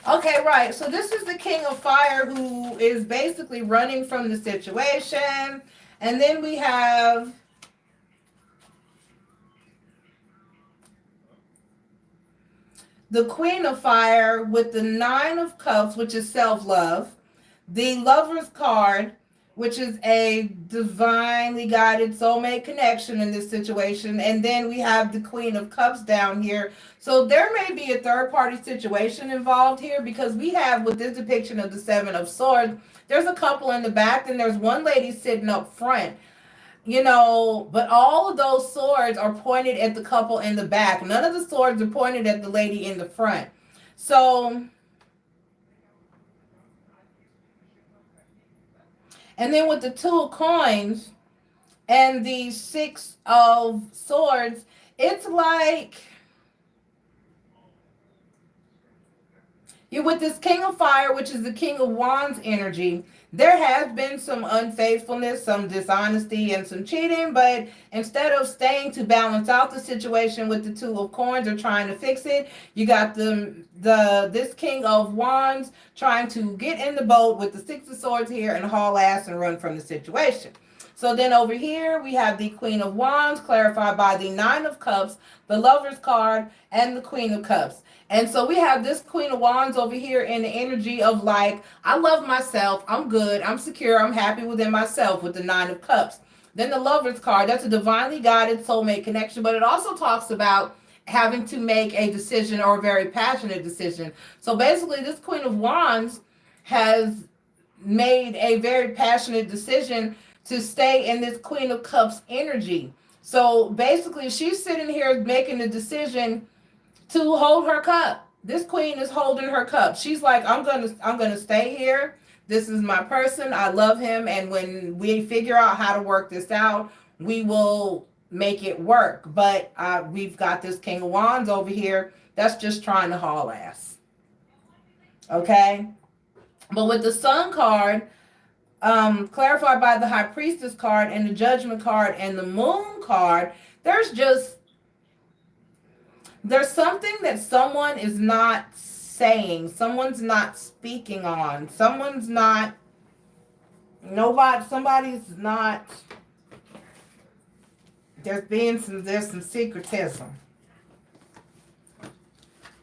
Speaker 1: Okay, right. So this is the King of Fire who is basically running from the situation. And then we have the Queen of Fire with the Nine of Cups, which is self-love. The Lover's card, which is a divinely guided soulmate connection in this situation. And then we have the Queen of Cups down here. So there may be a third-party situation involved here because we have, with this depiction of the Seven of Swords, there's a couple in the back and there's one lady sitting up front. You know, but all of those swords are pointed at the couple in the back. None of the swords are pointed at the lady in the front. So... And then with the Two of Coins and the Six of Swords, it's like You with this King of Fire, which is the King of Wands energy, there has been some unfaithfulness, some dishonesty, and some cheating, but instead of staying to balance out the situation with the Two of Coins or trying to fix it, you got this King of Wands trying to get in the boat with the Six of Swords here and haul ass and run from the situation. So then over here, we have the Queen of Wands clarified by the Nine of Cups, the Lover's card, and the Queen of Cups. And so we have this Queen of Wands over here in the energy of like, I love myself, I'm good, I'm secure, I'm happy within myself with the Nine of Cups. Then the Lover's card, that's a divinely guided soulmate connection, but it also talks about having to make a decision or a very passionate decision. So basically, this Queen of Wands has made a very passionate decision to stay in this Queen of Cups energy. So basically, she's sitting here making the decision to hold her cup. This queen is holding her cup. She's like, I'm gonna stay here. This is my person. I love him, and when we figure out how to work this out, we will make it work. But we've got this King of Wands over here that's just trying to haul ass. Okay, but with the Sun card, clarified by the High Priestess card and the Judgment card and the Moon card, there's something that someone is not saying, someone's not speaking on, somebody's not, there's some secretism.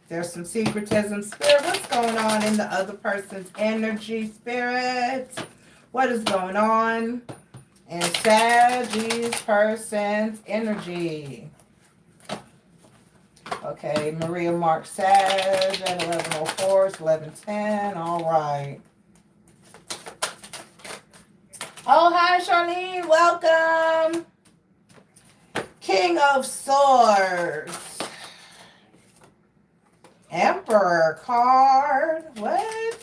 Speaker 1: There's some secretism. Spirit, what's going on in the other person's energy, Spirit? What is going on in Sagittarius person's energy? Okay, Maria Mark Sag at 11:04, it's 11:10. All right. Oh, hi, Charlene. Welcome. King of Swords. Emperor card. What?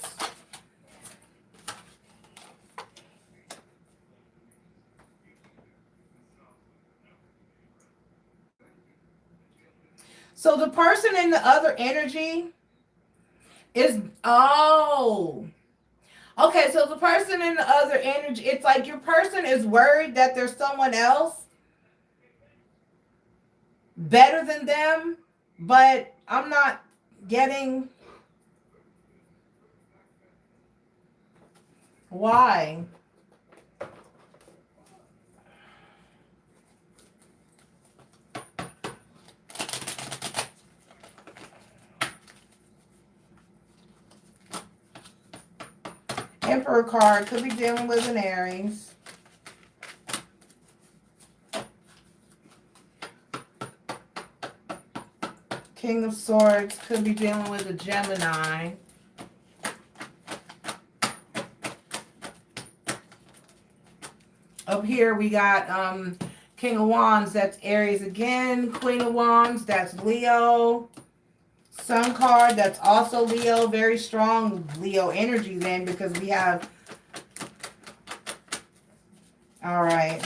Speaker 1: So the person in the other energy is, okay, so the person in the other energy, it's like your person is worried that there's someone else better than them, but I'm not getting why. Emperor card could be dealing with an Aries. King of Swords could be dealing with a Gemini. Up here we got King of Wands, that's Aries again. Queen of Wands, that's Leo. Sun card, that's also Leo. Very strong Leo energy then, because we have, all right.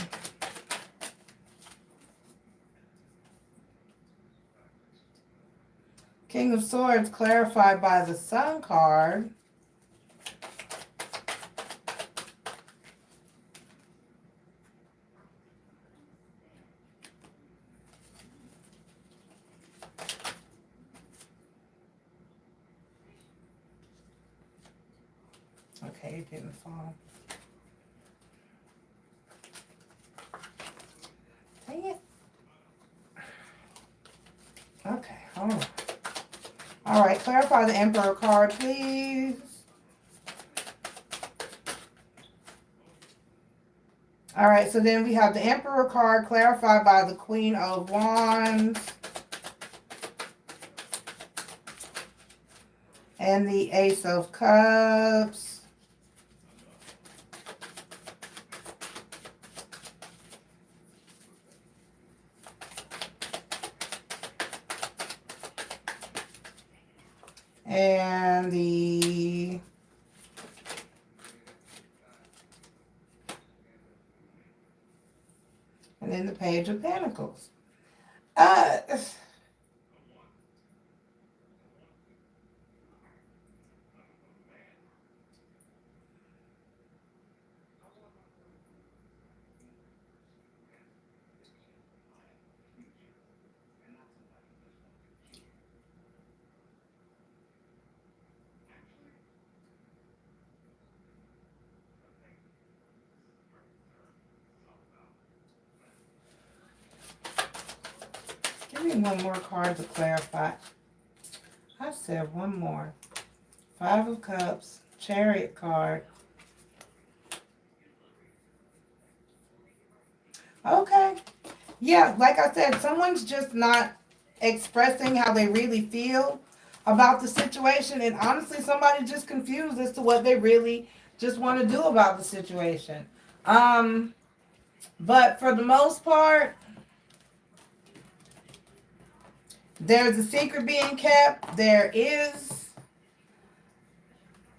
Speaker 1: King of Swords clarified by the Sun card. Okay, it didn't fall. Dang it. Okay, hold on. All right, clarify the Emperor card, please. All right, so then we have the Emperor card clarified by the Queen of Wands. And the Ace of Cups. And then the Page of Pentacles. Give me one more card to clarify. I said one more. 5 of Cups, Chariot card. Okay. Yeah, like I said, someone's just not expressing how they really feel about the situation. And honestly, somebody's just confused as to what they really just want to do about the situation. But for the most part, there's a secret being kept. There is,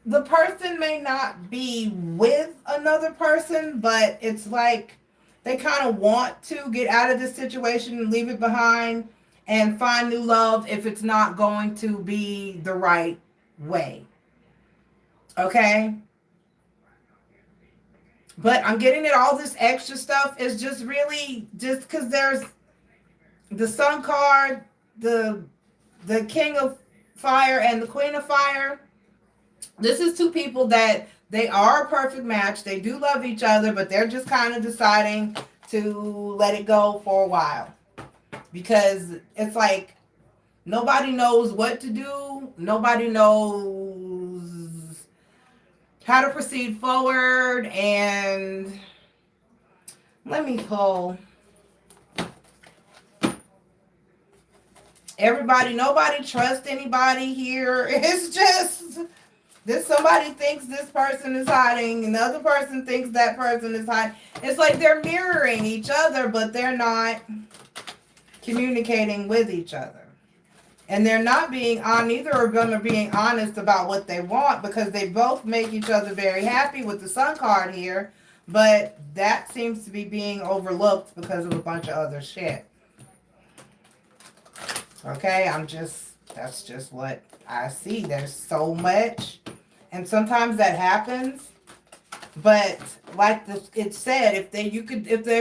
Speaker 1: the person may not be with another person, but it's like they kind of want to get out of this situation and leave it behind and find new love if it's not going to be the right way. Okay? But I'm getting that all this extra stuff is just really just because there's the Sun card, the King of Fire and the Queen of Fire. This is two people that they are a perfect match. They do love each other, but they're just kind of deciding to let it go for a while. Because it's like nobody knows what to do. Nobody knows how to proceed forward. And let me pull. Nobody trusts anybody here. It's just this, somebody thinks this person is hiding, and the other person thinks that person is hiding. It's like they're mirroring each other, but they're not communicating with each other. And they're not being on, neither of them are being honest about what they want, because they both make each other very happy with the Sun card here, but that seems to be being overlooked because of a bunch of other shit. Okay, that's just what I see. There's so much, and sometimes that happens. But like it said, if they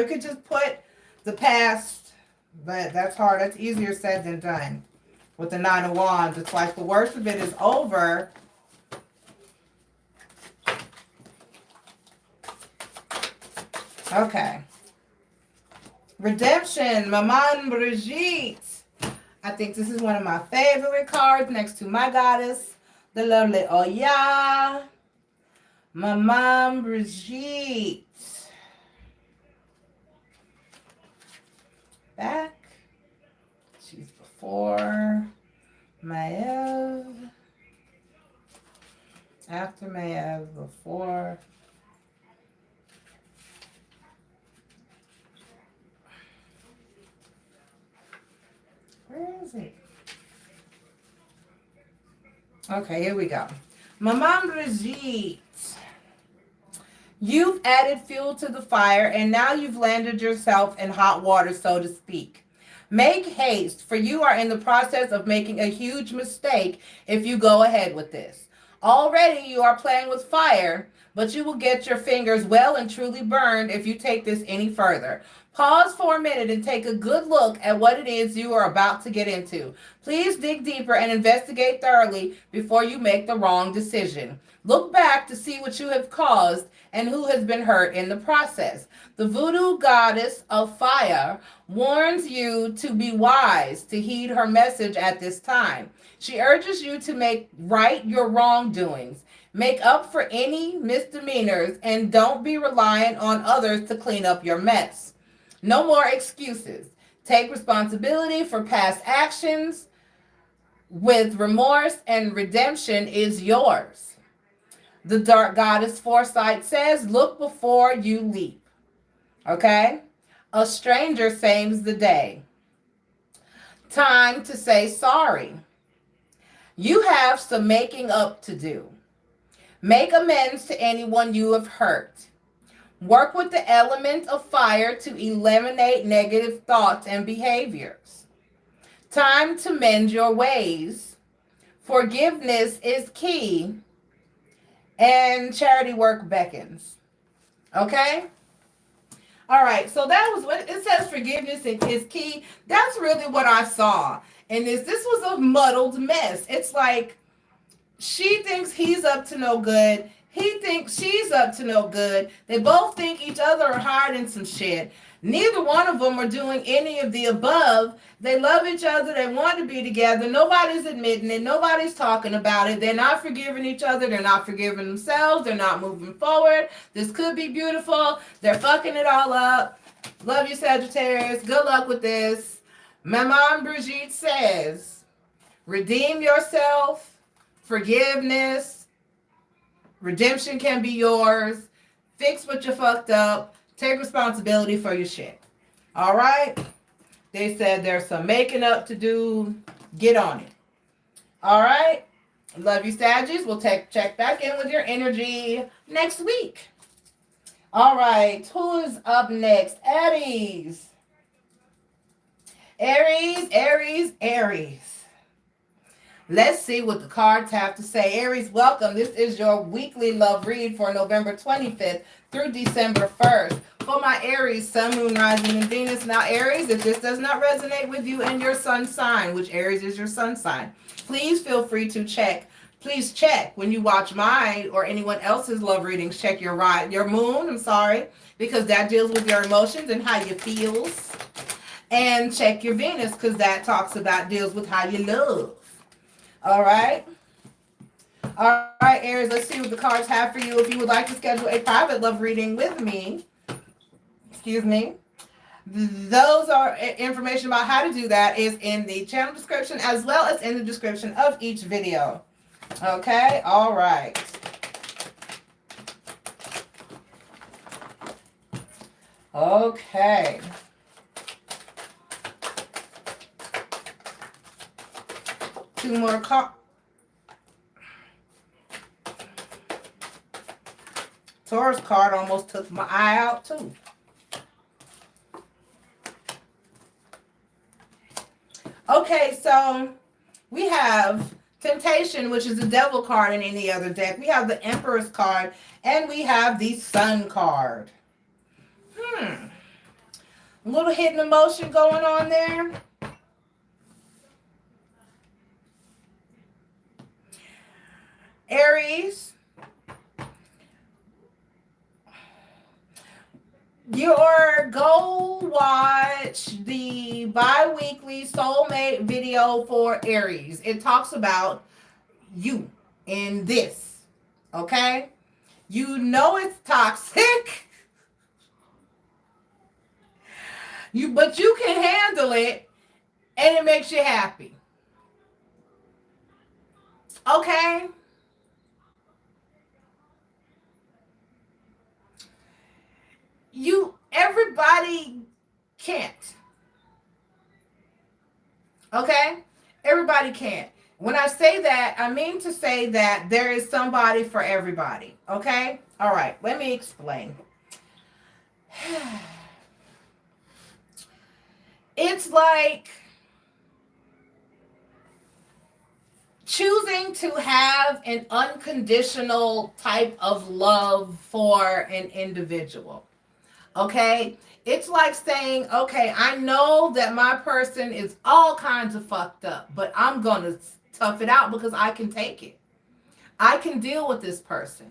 Speaker 1: could just put the past, but that's hard. That's easier said than done. With the 9 of Wands, it's like the worst of it is over. Okay. Redemption, Maman Brigitte. I think this is one of my favorite cards next to my goddess, the lovely Oya. Maman Brigitte. Back. She's before Maiev. After Maiev, before. Where is it? Okay, here we go. Maman Brigitte. You've added fuel to the fire, and now you've landed yourself in hot water, so to speak. Make haste, for you are in the process of making a huge mistake if you go ahead with this. Already you are playing with fire, but you will get your fingers well and truly burned if you take this any further. Pause for a minute and take a good look at what it is you are about to get into. Please dig deeper and investigate thoroughly before you make the wrong decision. Look back to see what you have caused and who has been hurt in the process. The voodoo goddess of fire warns you to be wise, to heed her message at this time. She urges you to make right your wrongdoings. Make up for any misdemeanors and don't be reliant on others to clean up your mess. No more excuses. Take responsibility for past actions with remorse, and redemption is yours. The dark goddess Foresight says, look before you leap. Okay? A stranger saves the day. Time to say sorry. You have some making up to do. Make amends to anyone you have hurt. Work with the element of fire to eliminate negative thoughts and behaviors. Time to mend your ways. Forgiveness is key. And charity work beckons. Okay? All right, so that was what it says. Forgiveness is key. That's really what I saw. And this was a muddled mess. It's like she thinks he's up to no good. He thinks she's up to no good. They both think each other are hiding some shit. Neither one of them are doing any of the above. They love each other. They want to be together. Nobody's admitting it. Nobody's talking about it. They're not forgiving each other. They're not forgiving themselves. They're not moving forward. This could be beautiful. They're fucking it all up. Love you, Sagittarius. Good luck with this. My mom, Brigitte, says, redeem yourself. Forgiveness. Redemption can be yours. Fix what you fucked up. Take responsibility for your shit. All right? They said there's some making up to do. Get on it. All right? Love you, Saggies. We'll check back in with your energy next week. All right. Who is up next? Aries. Aries. Let's see what the cards have to say. Aries, welcome. This is your weekly love read for November 25th through December 1st. For my Aries, Sun, Moon, Rising, and Venus. Now, Aries, if this does not resonate with you in your sun sign, which Aries is your sun sign, please feel free to check. Please check when you watch mine or anyone else's love readings. Check your moon, because that deals with your emotions and how you feel. And check your Venus, because that deals with how you love. All right. All right, Aries, let's see what the cards have for you. If you would like to schedule a private love reading with me, those are information about how to do that is in the channel description as well as in the description of each video. Okay, all right. Okay. Two more cards. Taurus card almost took my eye out too. Okay, so we have Temptation, which is the Devil card in any other deck. We have the Empress card, and we have the Sun card. A little hidden emotion going on there. Aries, go watch the bi-weekly soulmate video for Aries. It talks about you in this, okay? You know it's toxic, but you can handle it, and it makes you happy, okay? Everybody can't. Okay? Everybody can't. When I say that, I mean to say that there is somebody for everybody. Okay? All right. Let me explain. It's like choosing to have an unconditional type of love for an individual. Okay? It's like saying, okay, I know that my person is all kinds of fucked up, but I'm going to tough it out because I can take it. I can deal with this person.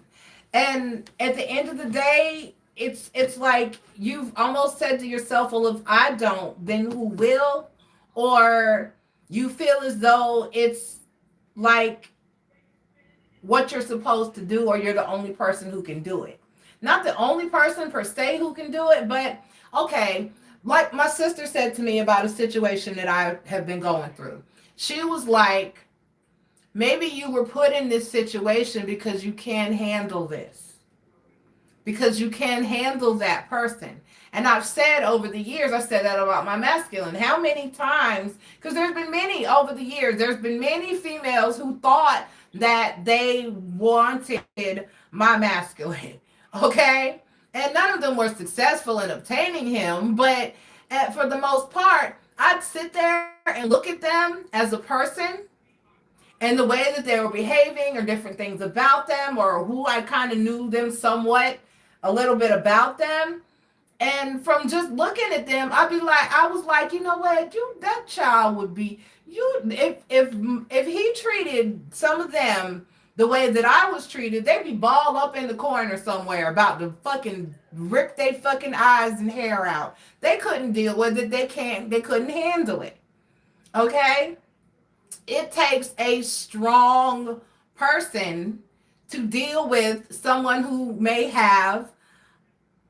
Speaker 1: And at the end of the day, it's like you've almost said to yourself, well, if I don't, then who will? Or you feel as though it's like what you're supposed to do, or you're the only person who can do it. Not the only person per se who can do it, but okay, like my sister said to me about a situation that I have been going through. She was like, maybe you were put in this situation because you can't handle this. Because you can't handle that person. And I've said over the years, I said that about my masculine. How many times, because there's been many over the years, there's been many females who thought that they wanted my masculine. Okay? And none of them were successful in obtaining him, but for the most part, I'd sit there and look at them as a person and the way that they were behaving or different things about them or who I kind of knew them somewhat, a little bit about them. And from just looking at them, I was like, you know what, that child would be, if he treated some of them the way that I was treated, they'd be balled up in the corner somewhere about to fucking rip their fucking eyes and hair out. They couldn't deal with it. They couldn't handle it. Okay? It takes a strong person to deal with someone who may have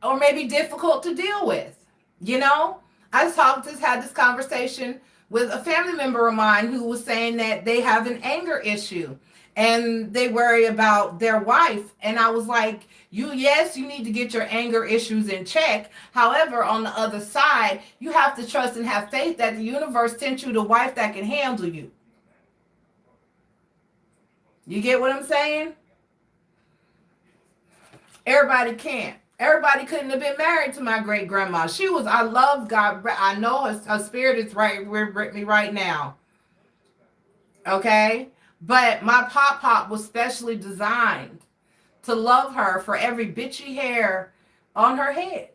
Speaker 1: or may be difficult to deal with. You know? I just had this conversation with a family member of mine who was saying that they have an anger issue and they worry about their wife. And I was like, you need to get your anger issues in check. However, on the other side, you have to trust and have faith that the universe sent you the wife that can handle you. You get what I'm saying? Everybody can't. Everybody couldn't have been married to my great grandma. I love God. I know her spirit is right with me right now. Okay? But my pop was specially designed to love her for every bitchy hair on her head.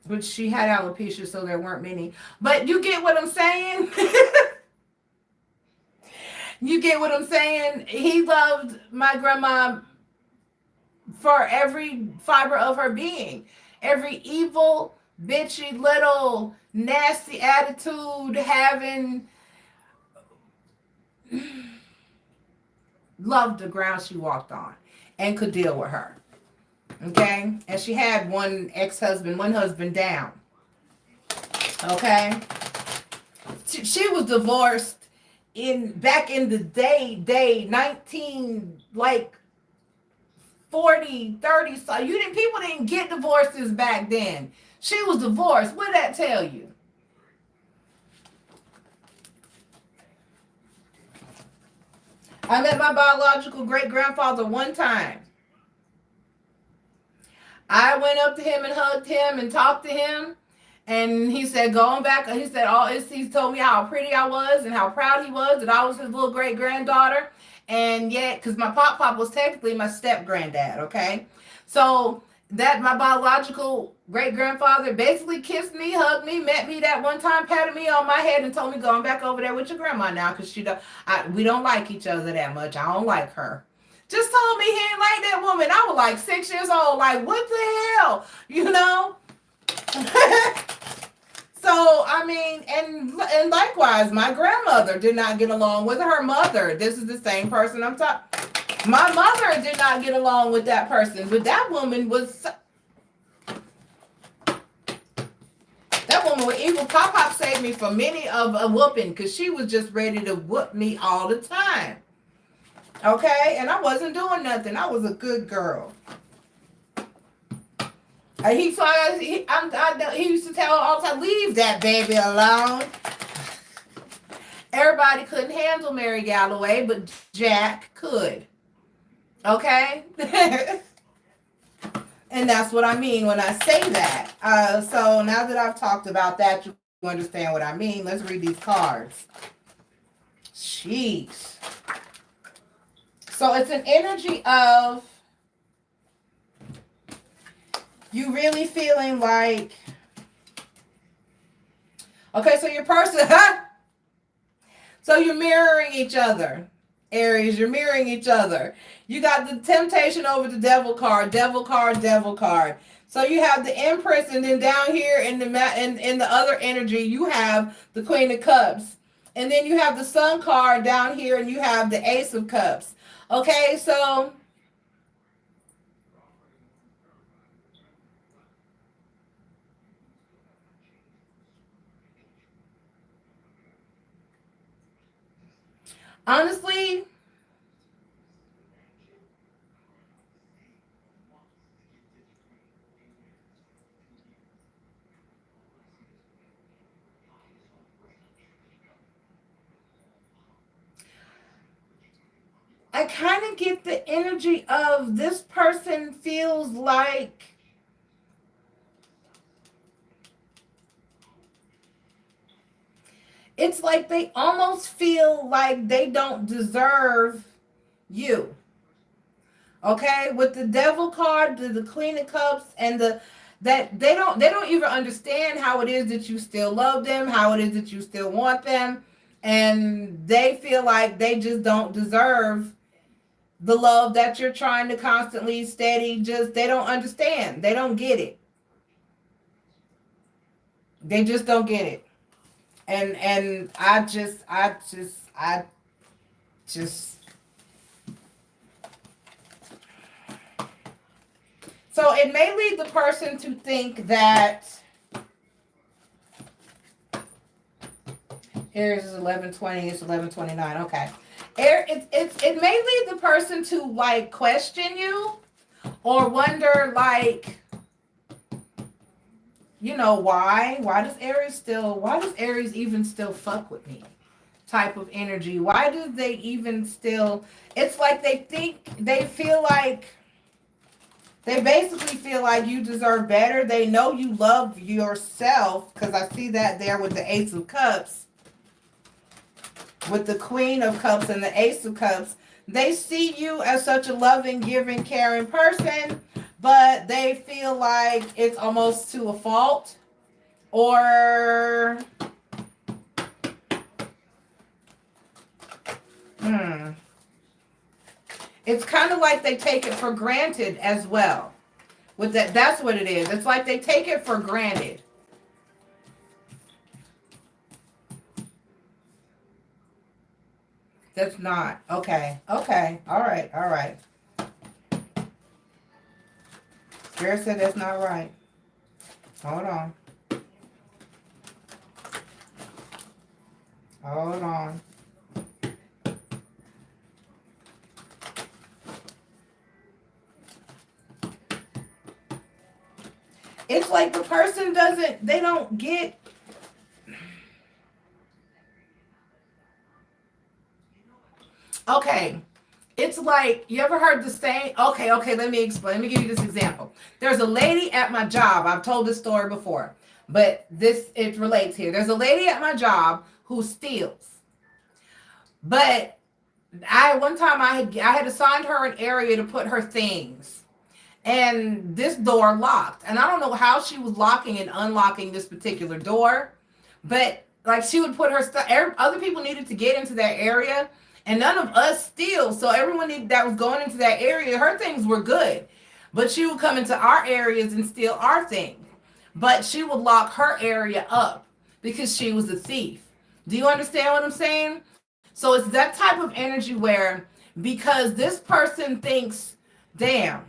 Speaker 1: But she had alopecia, so there weren't many. But you get what I'm saying? You get what I'm saying? He loved my grandma for every fiber of her being. Every evil, bitchy, little, nasty attitude having, loved the ground she walked on and could deal with her. Okay? And she had one husband down. Okay? She was divorced back in the day 19 like 40 30, so people didn't get divorces back then. She was divorced. What did that tell you? I met my biological great grandfather one time. I went up to him and hugged him and talked to him. And he said, going back, he said, he told me how pretty I was and how proud he was that I was his little great granddaughter. And yet, because my pop was technically my step granddad, okay? So that my biological great grandfather basically kissed me, hugged me, met me that one time, patted me on my head and told me, going back over there with your grandma now, because we don't like each other that much. I don't like her. Just told me he didn't like that woman. I was like 6 years old, like, what the hell? You know? So, I mean, and likewise, my grandmother did not get along with her mother. This is the same person I'm talking. My mother did not get along with that person, but that woman was evil. Pop saved me from many of a whooping because she was just ready to whoop me all the time. Okay, and I wasn't doing nothing. I was a good girl. He used to tell her all the time, leave that baby alone. Everybody couldn't handle Mary Galloway, but Jack could. Okay? And that's what I mean when I say that. So now that I've talked about that, you understand what I mean. Let's read these cards. Jeez. So it's an energy of you really feeling like, okay, so your person, so you're mirroring each other, Aries, you're mirroring each other. You got the temptation over the devil card, devil card, devil card. So you have the Empress, and then down here in the other energy, you have the Queen of Cups. And then you have the Sun card down here, and you have the Ace of Cups. Okay, so honestly, I kind of get the energy of this person feels like it's like they almost feel like they don't deserve you. Okay, with the Devil card, the Queen of Cups, and that they don't even understand how it is that you still love them, how it is that you still want them. And they feel like they just don't deserve the love that you're trying to constantly steady. Just, they don't understand. They don't get it. They just don't get it. And I just so it may lead the person to think that Aries is 1120, it's 1129. Okay. It may lead the person to like question you or wonder like, you know, why does Aries even still fuck with me? Type of energy. Why do they even still, it's like they basically feel like you deserve better. They know you love yourself, because I see that there with the Ace of Cups, with the Queen of Cups and the Ace of Cups. They see you as such a loving, giving, caring person, but they feel like it's almost to a fault, or it's kind of like they take it for granted as well. With that, that's what it is. It's like they take it for granted. That's not. Okay. Okay. All right. All right. Spirit said that's not right. Hold on. Hold on. It's like the person they don't get. Okay. It's like, you ever heard the saying? Okay, let me explain. Let me give you this example. There's a lady at my job. I've told this story before, but it relates here. There's a lady at my job who steals. But one time I had assigned her an area to put her things. And this door locked. And I don't know how she was locking and unlocking this particular door. But like, she would put her stuff, other people needed to get into that area. And none of us steal. So everyone that was going into that area, her things were good. But she would come into our areas and steal our things. But she would lock her area up because she was a thief. Do you understand what I'm saying? So it's that type of energy where, because this person thinks, damn,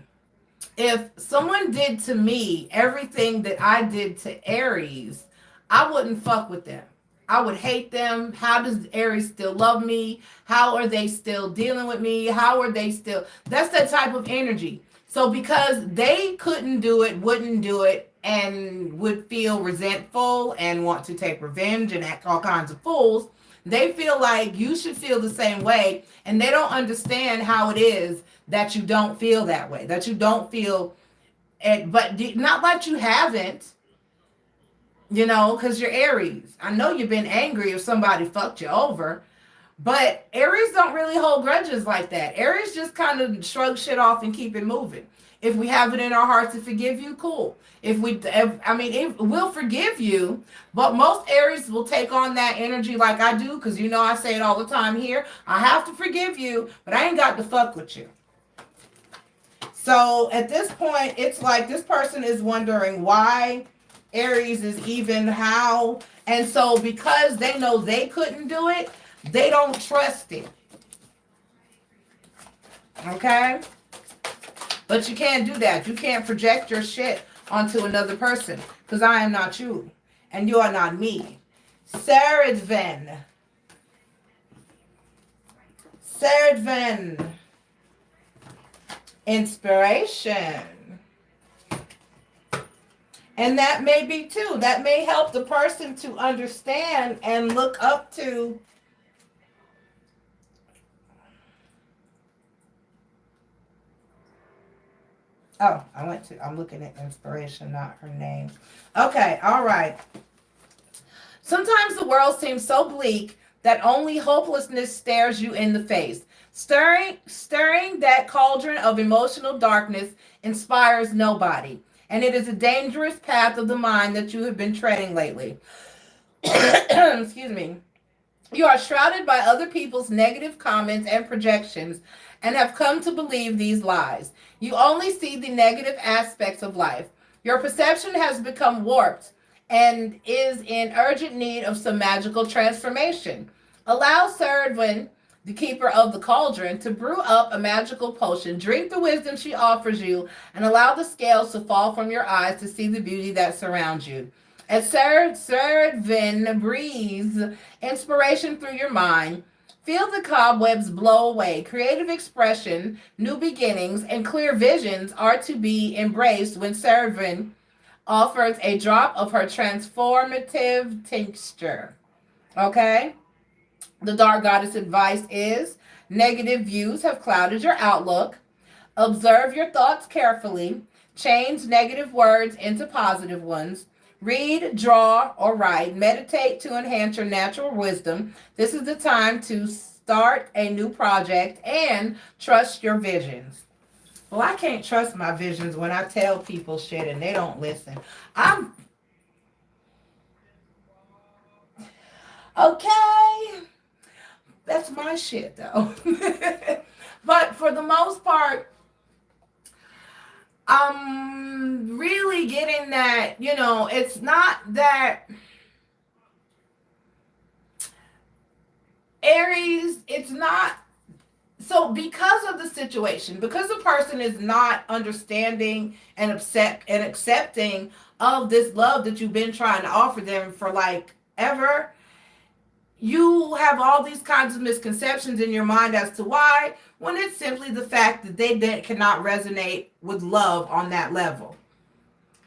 Speaker 1: if someone did to me everything that I did to Aries, I wouldn't fuck with them. I would hate them. How does Aries still love me? How are they still dealing with me? How are they still? That's that type of energy. So because they couldn't do it, wouldn't do it, and would feel resentful and want to take revenge and act all kinds of fools, they feel like you should feel the same way. And they don't understand how it is that you don't feel that way, that you don't feel it, but not like you haven't, you know, because you're Aries. I know you've been angry if somebody fucked you over, but Aries don't really hold grudges like that. Aries just kind of shrug shit off and keep it moving. If we have it in our hearts to forgive you, cool. If we'll forgive you, but most Aries will take on that energy like I do, because you know I say it all the time here. I have to forgive you, but I ain't got to fuck with you. So at this point, it's like this person is wondering why Aries is even how. And so because they know they couldn't do it, they don't trust it. Okay? But you can't do that. You can't project your shit onto another person, because I am not you and you are not me. Saradvan. Inspiration. And that may be too. That may help the person to understand and look up to. Oh, I'm looking at inspiration, not her name. Okay, all right. Sometimes the world seems so bleak that only hopelessness stares you in the face. Stirring that cauldron of emotional darkness inspires nobody. And it is a dangerous path of the mind that you have been treading lately. Excuse me. You are shrouded by other people's negative comments and projections and have come to believe these lies. You only see the negative aspects of life. Your perception has become warped and is in urgent need of some magical transformation. Allow Saravan, the keeper of the cauldron, to brew up a magical potion. Drink the wisdom she offers you and allow the scales to fall from your eyes to see the beauty that surrounds you. As Saravan breathes inspiration through your mind, feel the cobwebs blow away. Creative expression, new beginnings, and clear visions are to be embraced when Saravan offers a drop of her transformative tincture. Okay? The Dark Goddess advice is negative views have clouded your outlook. Observe your thoughts carefully. Change negative words into positive ones. Read, draw, or write. Meditate to enhance your natural wisdom. This is the time to start a new project and trust your visions. Well, I can't trust my visions when I tell people shit and they don't listen. I'm okay. That's my shit though. But for the most part, I'm really getting that, it's not that Aries, it's not. So because of the situation, because the person is not understanding and accepting of this love that you've been trying to offer them for like ever, you have all these kinds of misconceptions in your mind as to why, when it's simply the fact that they cannot resonate with love on that level.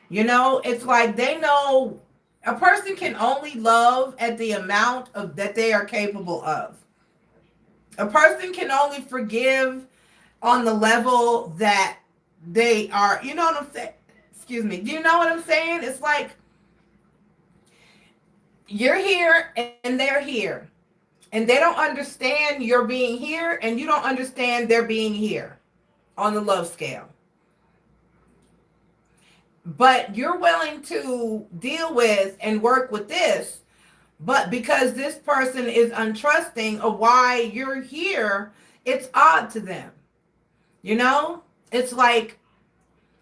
Speaker 1: It's like they know a person can only love at the amount of that they are capable of. A person can only forgive on the level that they are, you know what I'm saying? Excuse me. Do you know what I'm saying? It's like you're here and they're here. And they don't understand your being here, and you don't understand their being here on the love scale. But you're willing to deal with and work with this, but because this person is untrusting of why you're here, it's odd to them. It's like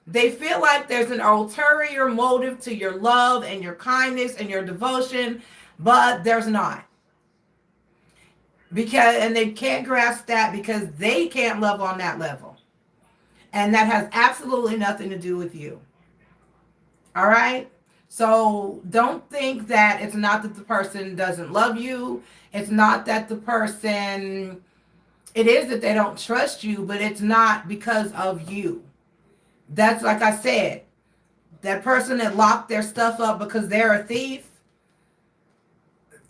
Speaker 1: they feel like there's an ulterior motive to your love and your kindness and your devotion, but there's not. And they can't grasp that because they can't love on that level. And that has absolutely nothing to do with you. All right? So don't think that it's not that the person doesn't love you. It's not that the person, it is that they don't trust you, but it's not because of you. That's like I said, that person that locked their stuff up because they're a thief,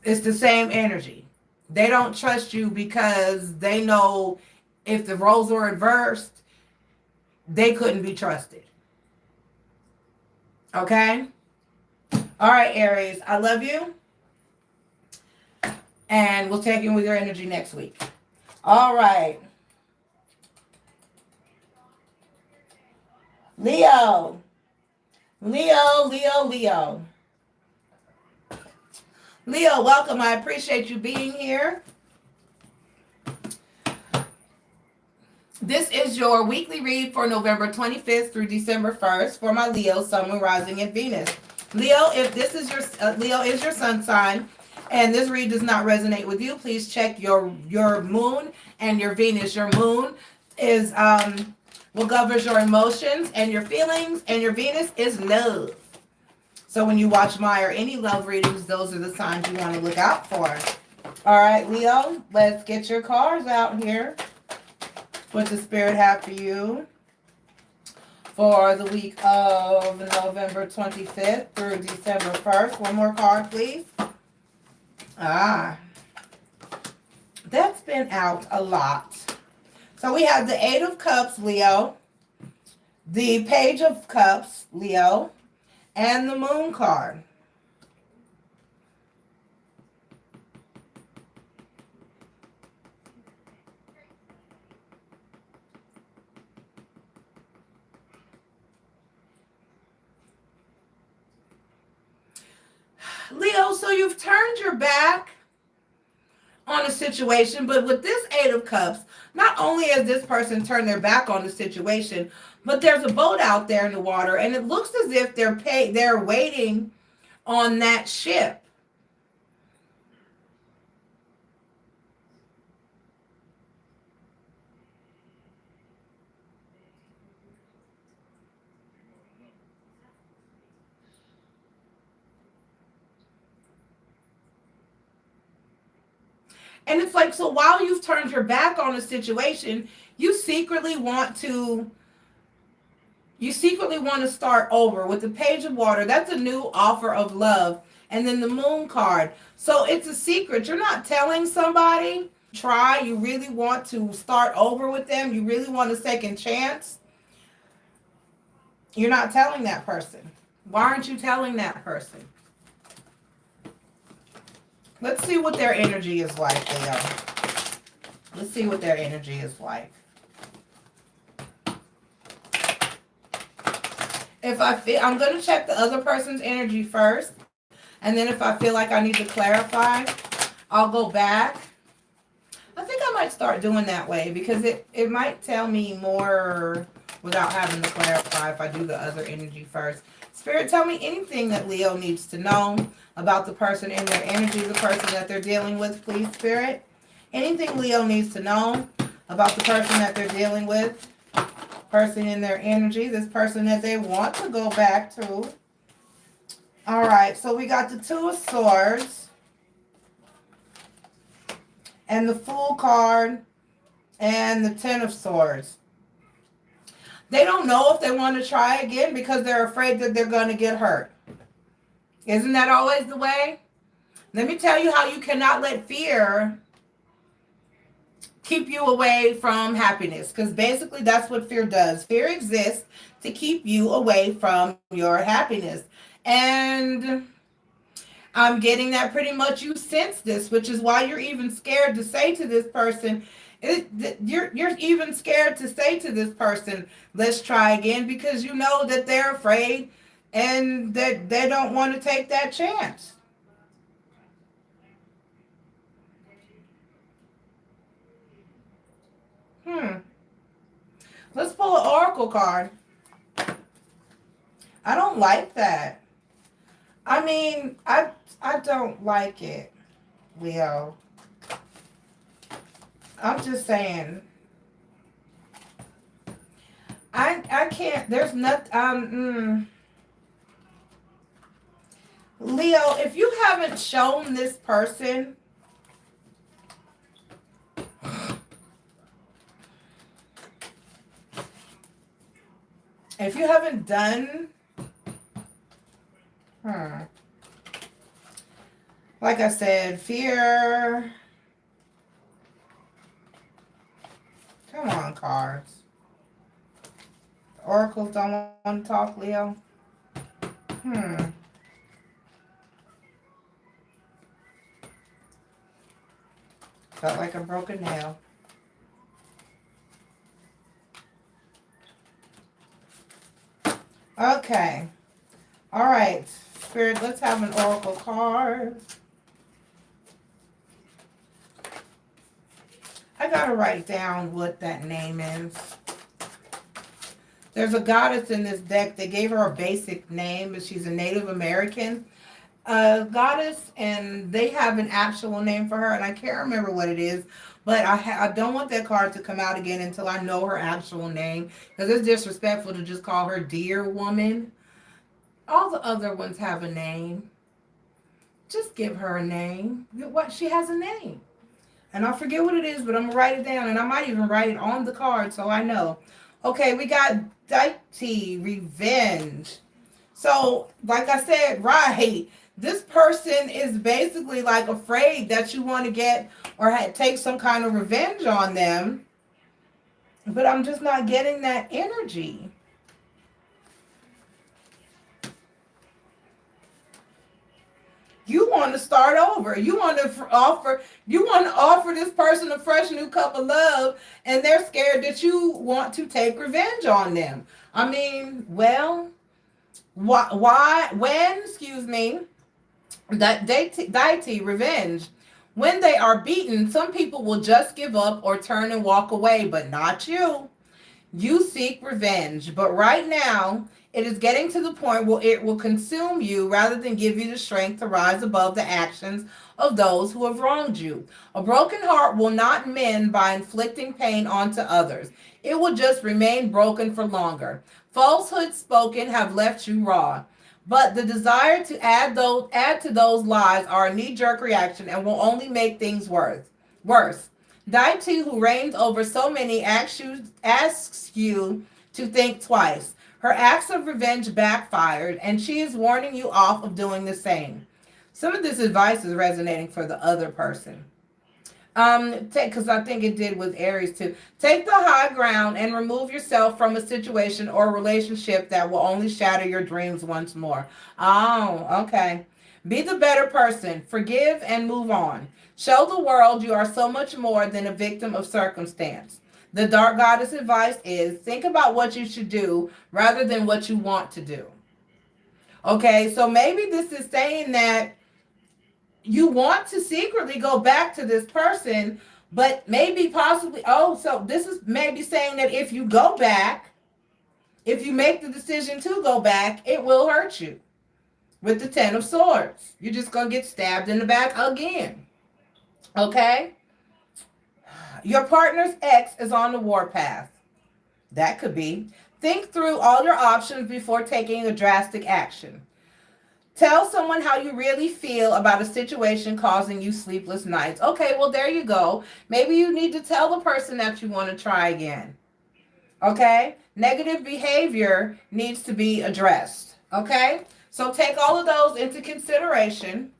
Speaker 1: it's the same energy. They don't trust you because they know if the roles were reversed, they couldn't be trusted. Okay? All right, Aries, I love you. And we'll check in with your energy next week. All right. Leo. Leo, welcome. I appreciate you being here. This is your weekly read for November 25th through December 1st for my Leo, Sun, Moon, Rising, and Venus. Leo, if this is Leo is your sun sign, and this read does not resonate with you, please check your moon and your Venus. Your moon is what governs your emotions and your feelings, and your Venus is love. So when you watch my or any love readings, those are the signs you want to look out for. All right, Leo, let's get your cards out here. What does Spirit have for you for the week of November 25th through December 1st? One more card, please. That's been out a lot. So we have the Eight of Cups, Leo, the Page of Cups, Leo, and the Moon card. Leo, so you've turned your back on a situation. But with this Eight of Cups, not only has this person turned their back on the situation, but there's a boat out there in the water, and it looks as if they're waiting on that ship. And it's like, so while you've turned your back on a situation, you secretly want to start over. With the Page of Water, that's a new offer of love. And then the Moon card. So it's a secret. You're not telling somebody. You really want to start over with them. You really want a second chance. You're not telling that person. Why aren't you telling that person? Let's see what their energy is like, Leo. Let's see what their energy is like. If I feel, I'm going to check the other person's energy first. And then if I feel like I need to clarify, I'll go back. I think I might start doing that way because it might tell me more without having to clarify if I do the other energy first. Spirit, tell me anything that Leo needs to know about the person in their energy, the person that they're dealing with, please, Spirit. Anything Leo needs to know about the person that they're dealing with, person in their energy, this person that they want to go back to. All right, so we got the Two of Swords and the Fool card and the Ten of Swords. They don't know if they want to try again because they're afraid that they're going to get hurt. Isn't that always the way? Let me tell you how you cannot let fear keep you away from happiness, because basically that's what fear does. Fear exists to keep you away from your happiness. And I'm getting that pretty much you sense this, which is why you're even scared to say to this person, you're even scared to say to this person, let's try again, because you know that they're afraid and that they don't want to take that chance. Let's pull an oracle card. I don't like that. I mean, I don't like it, Leo. I'm just saying. I can't. There's nothing. Leo, if you haven't shown this person if you haven't done, like I said, fear. Come on, cards. Oracles don't want to talk, Leo. Felt like a broken nail. Okay. All right. Spirit, let's have an oracle card. I got to write down what that name is. There's a goddess in this deck. They gave her a basic name, but she's a Native American goddess, and they have an actual name for her, and I can't remember what it is, but I don't want that card to come out again until I know her actual name, because it's disrespectful to just call her Dear Woman. All the other ones have a name. Just give her a name. What? She has a name. And I'll forget what it is, but I'm going to write it down, and I might even write it on the card so I know. Okay, we got Deity, Revenge. So, like I said, right, this person is basically like afraid that you want to get or take some kind of revenge on them. But I'm just not getting that energy. You want to start over. You want to offer this person a fresh new cup of love, and they're scared that you want to take revenge on them. I mean, well, that deity, revenge. When they are beaten, some people will just give up or turn and walk away, but not you. You seek revenge, but right now, it is getting to the point where it will consume you rather than give you the strength to rise above the actions of those who have wronged you. A broken heart will not mend by inflicting pain onto others. It will just remain broken for longer. Falsehoods spoken have left you raw. But the desire to add to those lies are a knee-jerk reaction and will only make things worse. Deity, who reigns over so many, asks you to think twice. Her acts of revenge backfired, and she is warning you off of doing the same. Some of this advice is resonating for the other person. Because I think it did with Aries too. Take the high ground and remove yourself from a situation or relationship that will only shatter your dreams once more. Oh, okay. Be the better person. Forgive and move on. Show the world you are so much more than a victim of circumstance. The Dark Goddess advice is think about what you should do rather than what you want to do. Okay, so maybe this is saying that you want to secretly go back to this person, but maybe possibly, so this is maybe saying that if you go back, if you make the decision to go back, it will hurt you. With the Ten of Swords, you're just going to get stabbed in the back again. Okay? Your partner's ex is on the warpath. That could be. Think through all your options before taking a drastic action. Tell someone how you really feel about a situation causing you sleepless nights. Okay, well, there you go. Maybe you need to tell the person that you want to try again. Okay? Negative behavior needs to be addressed. Okay? So take all of those into consideration.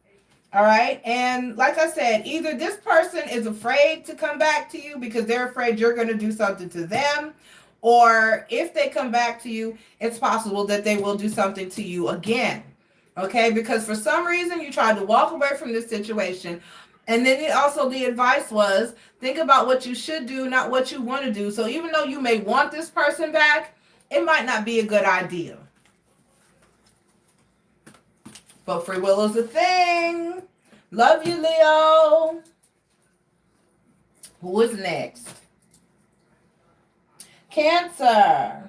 Speaker 1: All right? And like I said, either this person is afraid to come back to you because they're afraid you're going to do something to them, or if they come back to you, it's possible that they will do something to you again. Okay, because for some reason you tried to walk away from this situation. And then also the advice was think about what you should do, not what you want to do. So even though you may want this person back, it might not be a good idea. But free will is a thing. Love you, Leo. Who is next? Cancer.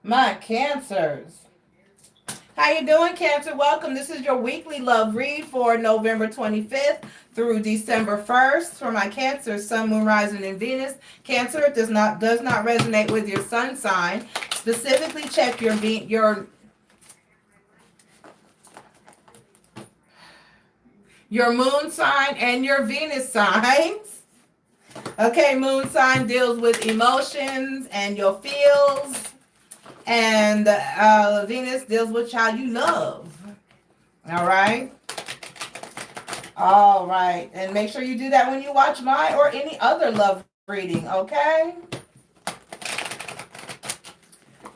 Speaker 1: My Cancers. How you doing, Cancer? Welcome. This is your weekly love read for November 25th through December 1st for my Cancer, Sun, Moon, Rising, and Venus. Cancer does not resonate with your sun sign. Specifically, check your moon sign and your Venus signs. Okay, moon sign deals with emotions and your feels. And Venus deals with how you love. All right. All right. And make sure you do that when you watch my or any other love reading. Okay.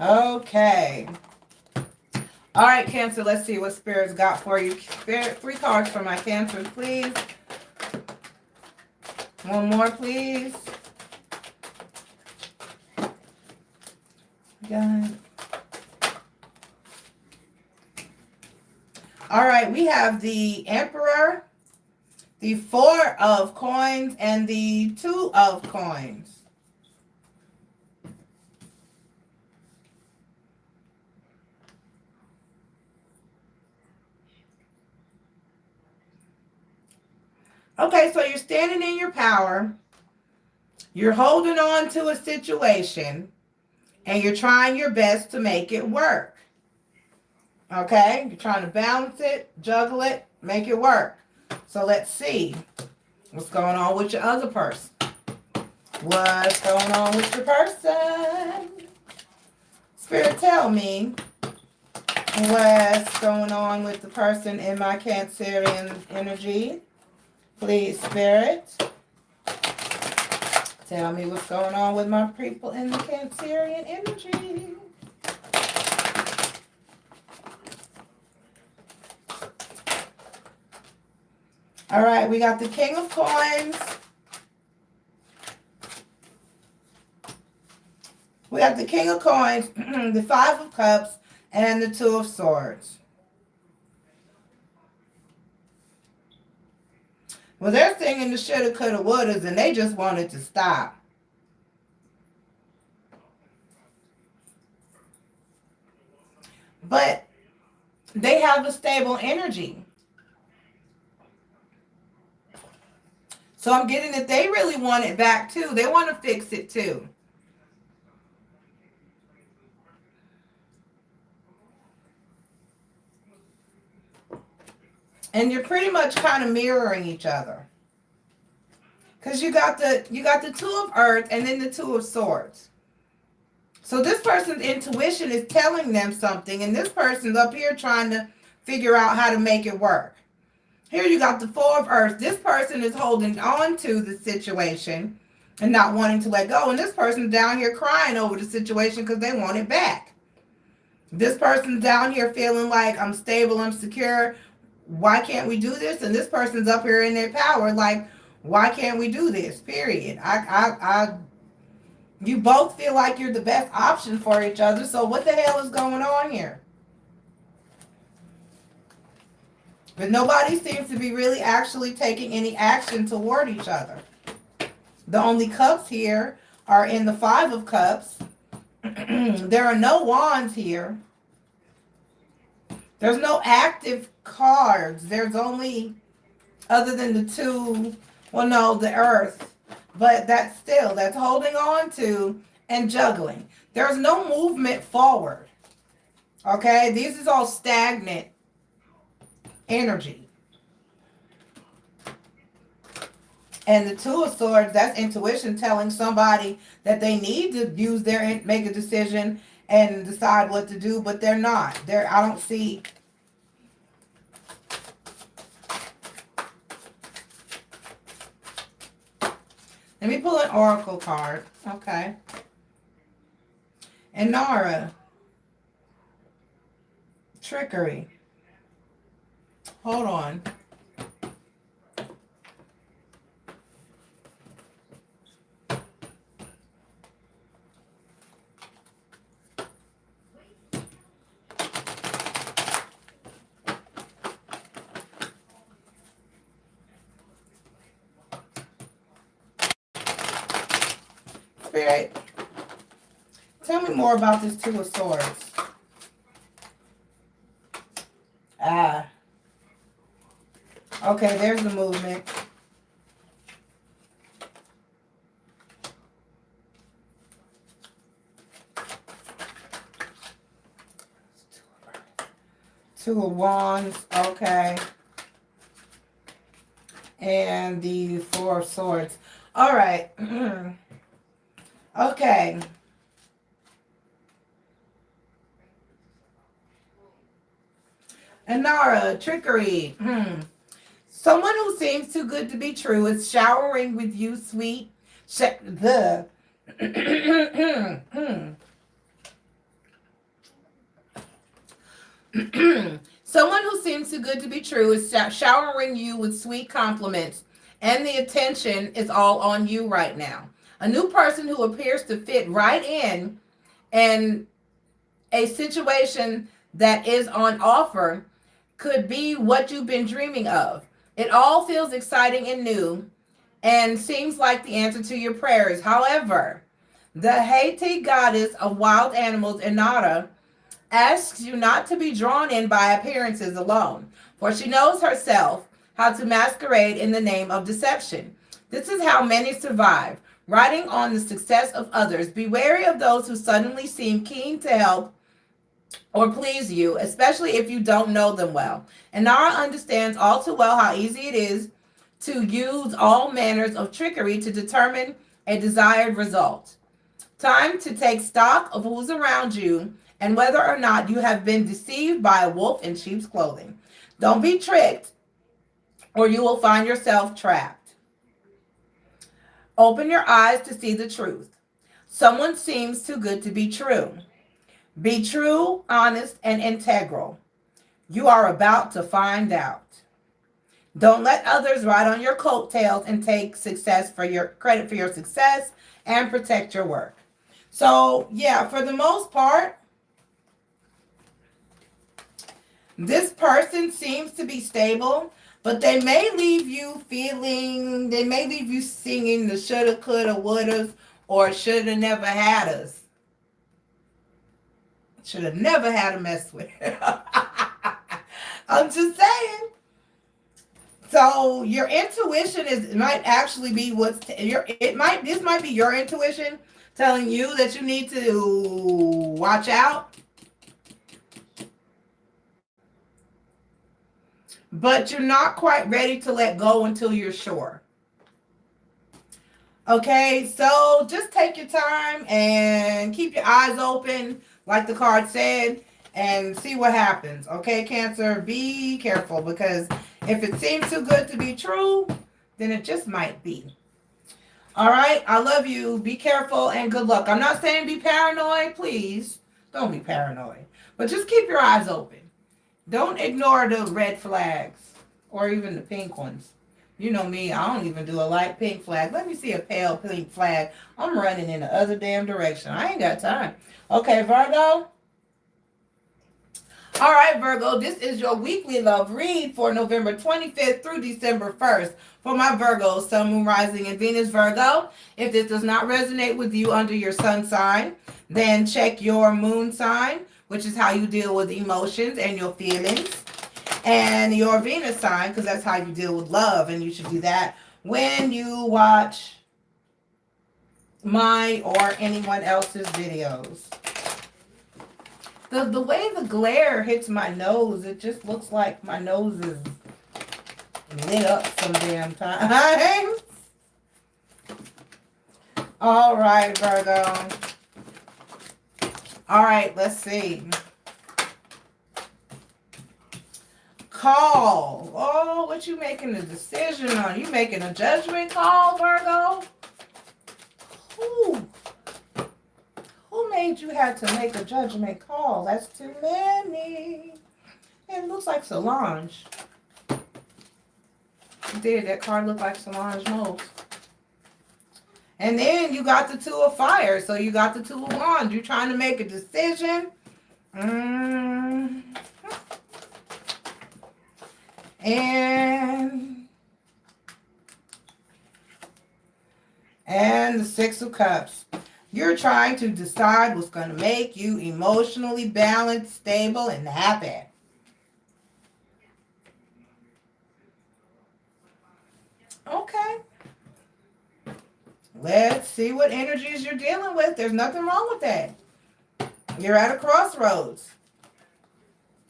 Speaker 1: Okay. All right, Cancer. Let's see what Spirit's got for you. Spirit, 3 cards for my Cancer, please. One more, please. God. All right, we have the Emperor, the 4 of coins, and the 2 of coins. Okay, so you're standing in your power. You're holding on to a situation. And you're trying your best to make it work. Okay? You're trying to balance it, juggle it, make it work. So let's see what's going on with your other person. What's going on with your person? Spirit, tell me what's going on with the person in my Cancerian energy. Please, Spirit. Tell me what's going on with my people in the Cancerian energy. All right, we got the King of Coins. We got the King of Coins, the 5 of Cups, and the 2 of Swords. Well, they're singing the shoulda, coulda, wouldas, and they just wanted to stop. But they have a stable energy. So I'm getting that they really want it back too. They want to fix it too. And you're pretty much kind of mirroring each other. Because you got the Two of Earth and then the Two of Swords. So this person's intuition is telling them something, and this person's up here trying to figure out how to make it work. Here you got the Four of Earth. This person is holding on to the situation and not wanting to let go. And this person's down here crying over the situation because they want it back. This person's down here feeling like, I'm stable, I'm secure. Why can't we do this? And this person's up here in their power like, why can't we do this? Period. You both feel like you're the best option for each other. So what the hell is going on here? But nobody seems to be really actually taking any action toward each other. The only cups here are in the Five of Cups. There are no wands here. There's no active cards. There's only, other than the two, well, no, the Earth. But that's holding on to and juggling. There's no movement forward. Okay? This is all stagnant energy. And the Two of Swords, that's intuition telling somebody that they need to use make a decision and decide what to do, but they're not. I don't see. Let me pull an oracle card. Okay. And Nara. Trickery. Hold on. Spirit, tell me more about this Two of Swords. Okay, there's the movement. Two of Wands, okay. And the Four of Swords. All right. Okay. Anara, trickery. Someone who seems too good to be true is showering with you sweet. Someone who seems too good to be true is showering you with sweet compliments, and the attention is all on you right now. A new person who appears to fit right in and a situation that is on offer could be what you've been dreaming of. It all feels exciting and new and seems like the answer to your prayers. However, the Haiti goddess of wild animals, Inara, asks you not to be drawn in by appearances alone, for she knows herself how to masquerade in the name of deception. This is how many survive. Riding on the success of others, be wary of those who suddenly seem keen to help or please you, especially if you don't know them well. And Nara understands all too well how easy it is to use all manners of trickery to determine a desired result. Time to take stock of who's around you and whether or not you have been deceived by a wolf in sheep's clothing. Don't be tricked, or you will find yourself trapped. Open your eyes to see the truth. Someone seems too good to be true. Be true, honest, and integral. You are about to find out. Don't let others ride on your coattails and take credit for your success and protect your work. So, yeah, for the most part, this person seems to be stable, But they may leave you feeling, they may leave you singing the shoulda, coulda, wouldas, or shoulda never had us. Shoulda never had to mess with it. I'm just saying. So your intuition might actually be this might be your intuition telling you that you need to watch out. But you're not quite ready to let go until you're sure. Okay, so just take your time and keep your eyes open, like the card said, and see what happens. Okay, Cancer, be careful, because if it seems too good to be true, then it just might be. All right, I love you. Be careful and good luck. I'm not saying be paranoid, please. Don't be paranoid. But just keep your eyes open. Don't ignore the red flags or even the pink ones. You know me, I don't even do a light pink flag. Let me see a pale pink flag. I'm running in the other damn direction. I ain't got time. Okay, Virgo. All right, Virgo, this is your weekly love read for November 25th through December 1st. For my Virgos, Sun, Moon, Rising, and Venus Virgo. If this does not resonate with you under your sun sign, then check your moon sign, which is how you deal with emotions and your feelings, and your Venus sign, because that's how you deal with love, and you should do that when you watch my or anyone else's videos. The way the glare hits my nose, it just looks like my nose is lit up some damn time. All right, Virgo. All right, let's see. Call. Oh, what you making a decision on? You making a judgment call, Virgo? Who made you have to make a judgment call? That's too many. It looks like Solange. It did. That card looked like Solange most. And then you got the Two of Fire. So you got the Two of Wands. You're trying to make a decision. And the Six of Cups. You're trying to decide what's going to make you emotionally balanced, stable, and happy. Okay. Let's see what energies you're dealing with. There's nothing wrong with that. You're at a crossroads.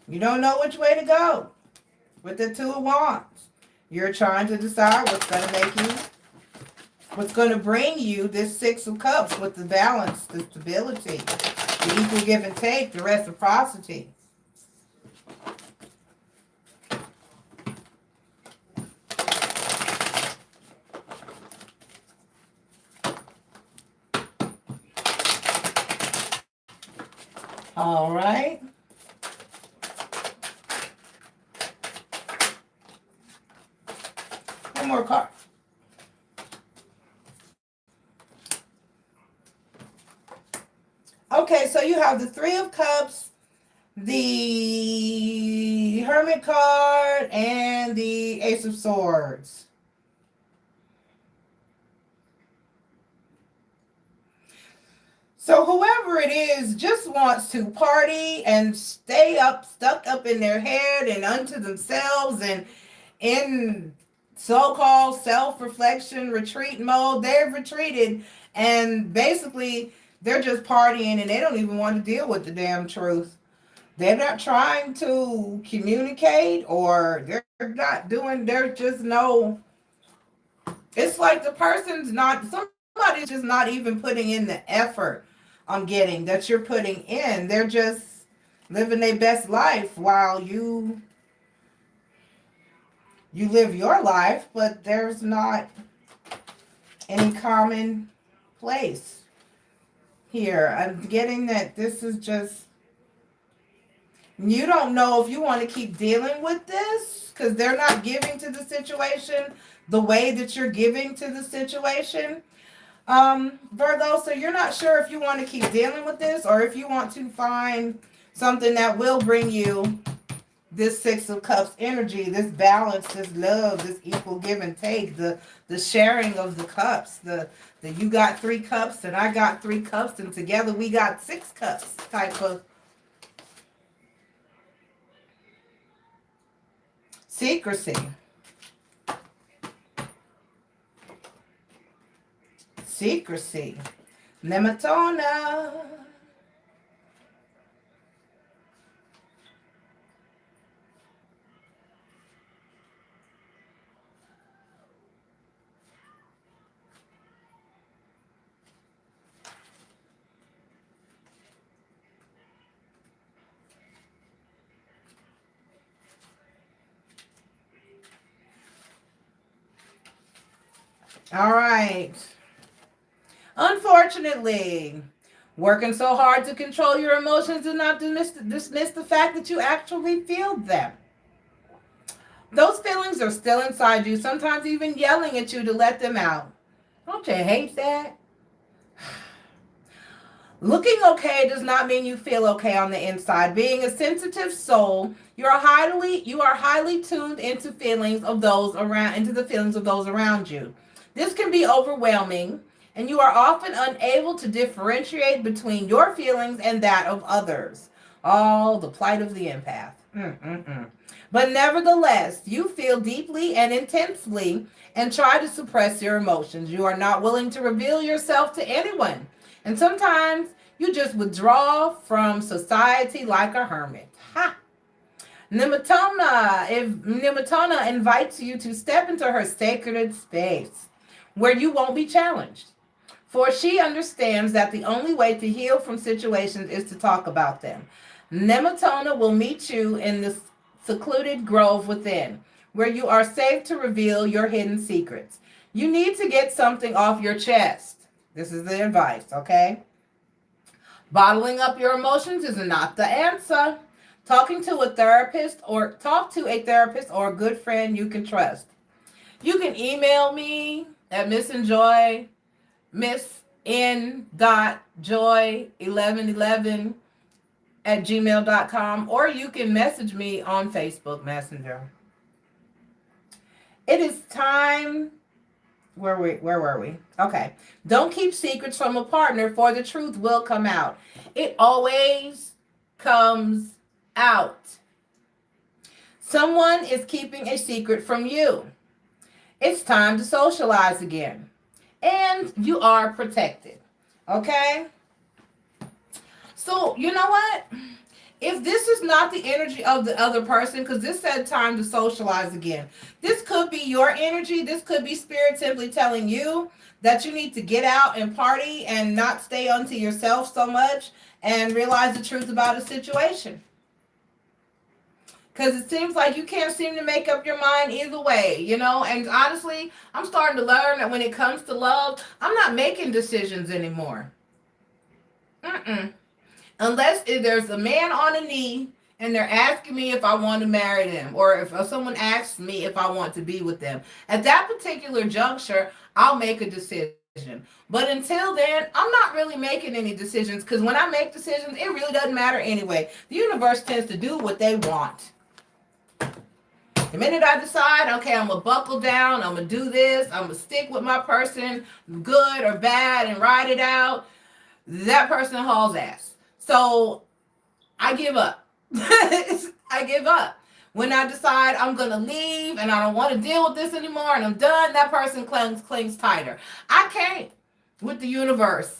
Speaker 1: You don't know which way to go with the Two of Wands. You're trying to decide what's going to make you, what's going to bring you this Six of Cups with the balance, the stability, the equal give and take, the reciprocity. All right. One more card. Okay, so you have the Three of Cups, the Hermit card, and the Ace of Swords. So whoever it is just wants to party and stay stuck up in their head and unto themselves and in so-called self-reflection retreat mode. They've retreated and basically they're just partying and they don't even want to deal with the damn truth. They're not trying to communicate, or they're not doing, there's just no, it's like the person's not, somebody's just not even putting in the effort I'm getting that you're putting in. They're just living their best life while you live your life, but there's not any common place here. I'm getting that this is just, you don't know if you want to keep dealing with this because they're not giving to the situation the way that you're giving to the situation. Virgo, so you're not sure if you want to keep dealing with this or if you want to find something that will bring you this Six of Cups energy, this balance, this love, this equal give and take, the sharing of the cups, the you got 3 cups and I got 3 cups and together we got 6 cups type of secrecy. Secrecy. Nematona. All right. Unfortunately, working so hard to control your emotions do not dismiss the fact that you actually feel them. Those feelings are still inside you, sometimes even yelling at you to let them out. Don't you hate that? Looking okay does not mean you feel okay on the inside. Being a sensitive soul, you are highly tuned into the feelings of those around you. This can be overwhelming, and you are often unable to differentiate between your feelings and that of others. Oh, the plight of the empath. But nevertheless, you feel deeply and intensely and try to suppress your emotions. You are not willing to reveal yourself to anyone. And sometimes you just withdraw from society like a hermit. Ha! Nematona invites you to step into her sacred space where you won't be challenged. For she understands that the only way to heal from situations is to talk about them. Nematona will meet you in the secluded grove within, where you are safe to reveal your hidden secrets. You need to get something off your chest. This is the advice, okay? Bottling up your emotions is not the answer. Talk to a therapist or a good friend you can trust. You can email me at MissNJoy, Missn.Joy1111 at gmail.com, or you can message me on Facebook Messenger. It is time. Where were we? Okay. Don't keep secrets from a partner, for the truth will come out. It always comes out. Someone is keeping a secret from you. It's time to socialize again. And you are protected. Okay? So, you know what? If this is not the energy of the other person, because this said time to socialize again, this could be your energy. This could be spirit simply telling you that you need to get out and party and not stay unto yourself so much and realize the truth about a situation. Because it seems like you can't seem to make up your mind either way, you know? And honestly, I'm starting to learn that when it comes to love, I'm not making decisions anymore. Unless if there's a man on a knee and they're asking me if I want to marry them, or if someone asks me if I want to be with them. At that particular juncture, I'll make a decision. But until then, I'm not really making any decisions, because when I make decisions, it really doesn't matter anyway. The universe tends to do what they want. The minute I decide, okay, I'm going to buckle down, I'm going to do this, I'm going to stick with my person, good or bad, and ride it out, that person hauls ass. So I give up. I give up. When I decide I'm going to leave and I don't want to deal with this anymore and I'm done, that person clings tighter. I can't with the universe.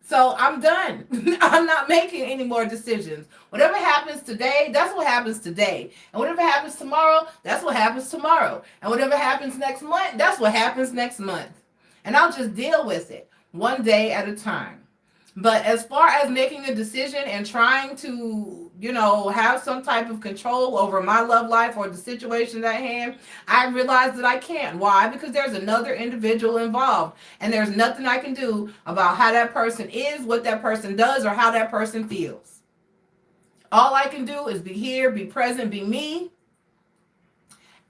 Speaker 1: So I'm done. I'm not making any more decisions. Whatever happens today, that's what happens today. And whatever happens tomorrow, that's what happens tomorrow. And whatever happens next month, that's what happens next month. And I'll just deal with it one day at a time. But as far as making a decision and trying to, have some type of control over my love life or the situation at hand, I realize that I can't. Why? Because there's another individual involved, and there's nothing I can do about how that person is, what that person does, or how that person feels. All I can do is be here, be present, be me,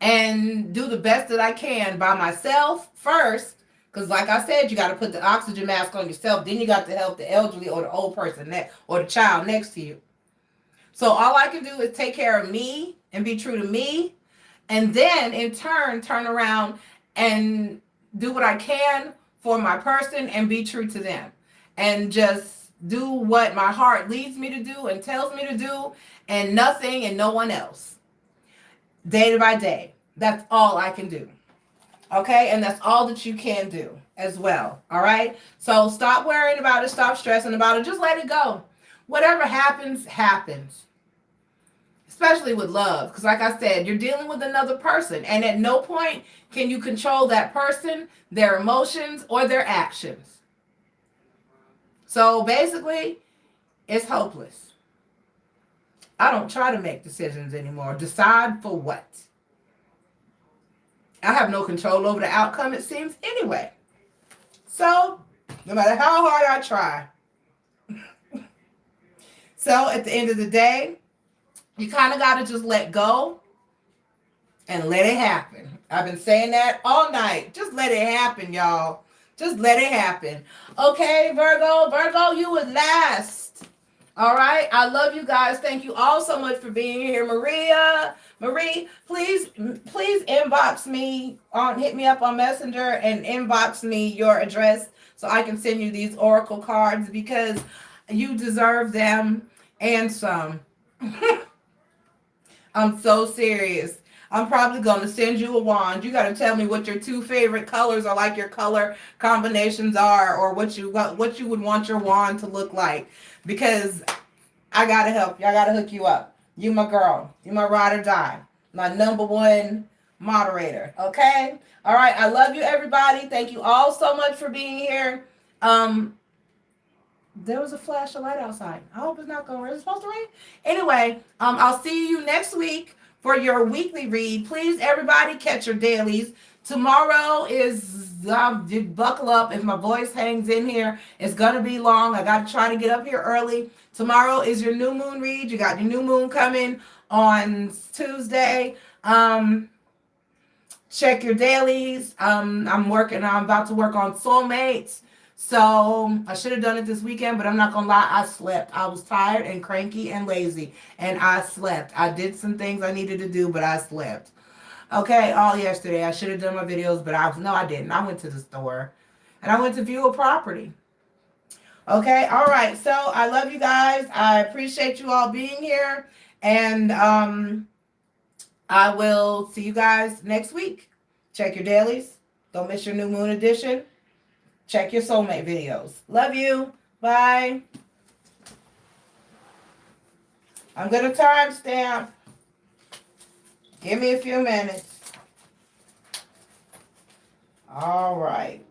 Speaker 1: and do the best that I can by myself first. Because like I said, you got to put the oxygen mask on yourself. Then you got to help the elderly or the old person or the child next to you. So all I can do is take care of me and be true to me, and then in turn turn around and do what I can for my person and be true to them, and just do what my heart leads me to do and tells me to do, and nothing and no one else, day by day. That's all I can do. Okay, and that's all that you can do as well. All right, so stop worrying about it, stop stressing about it, just let it go. Whatever happens, happens. Especially with love, because like I said, you're dealing with another person, and at no point can you control that person, their emotions, or their actions. So basically, it's hopeless. I don't try to make decisions anymore. Decide for what? I have no control over the outcome, it seems, anyway. So, no matter how hard I try. So, at the end of the day, you kind of got to just let go and let it happen. I've been saying that all night. Just let it happen, y'all. Just let it happen. Okay, Virgo. Virgo, you was last. All right. I love you guys. Thank you all so much for being here. Marie, please inbox me hit me up on Messenger and inbox me your address so I can send you these oracle cards, because you deserve them and some. I'm so serious. I'm probably going to send you a wand. You got to tell me what your 2 favorite colors, or like your color combinations are, or what you would want your wand to look like, because I got to help you. I got to hook you up. You my girl. You my ride or die. My #1 moderator. Okay? All right. I love you, everybody. Thank you all so much for being here. There was a flash of light outside. I hope it's not going to rain. Is it supposed to rain? Anyway, I'll see you next week for your weekly read. Please, everybody, catch your dailies. Tomorrow is, buckle up. If my voice hangs in here, it's going to be long. I got to try to get up here early. Tomorrow is your new moon read. You got your new moon coming on Tuesday. Check your dailies. I'm about to work on soulmates. So I should have done it this weekend, but I'm not gonna lie, I slept. I was tired and cranky and lazy, and I slept. I did some things I needed to do, but I slept. Okay, all yesterday. I should have done my videos, but I didn't. I went to the store and I went to view a property. Okay, all right. So I love you guys. I appreciate you all being here, and I will see you guys next week. Check your dailies. Don't miss your new moon edition. Check your soulmate videos. Love you. Bye. I'm going to timestamp. Give me a few minutes. All right.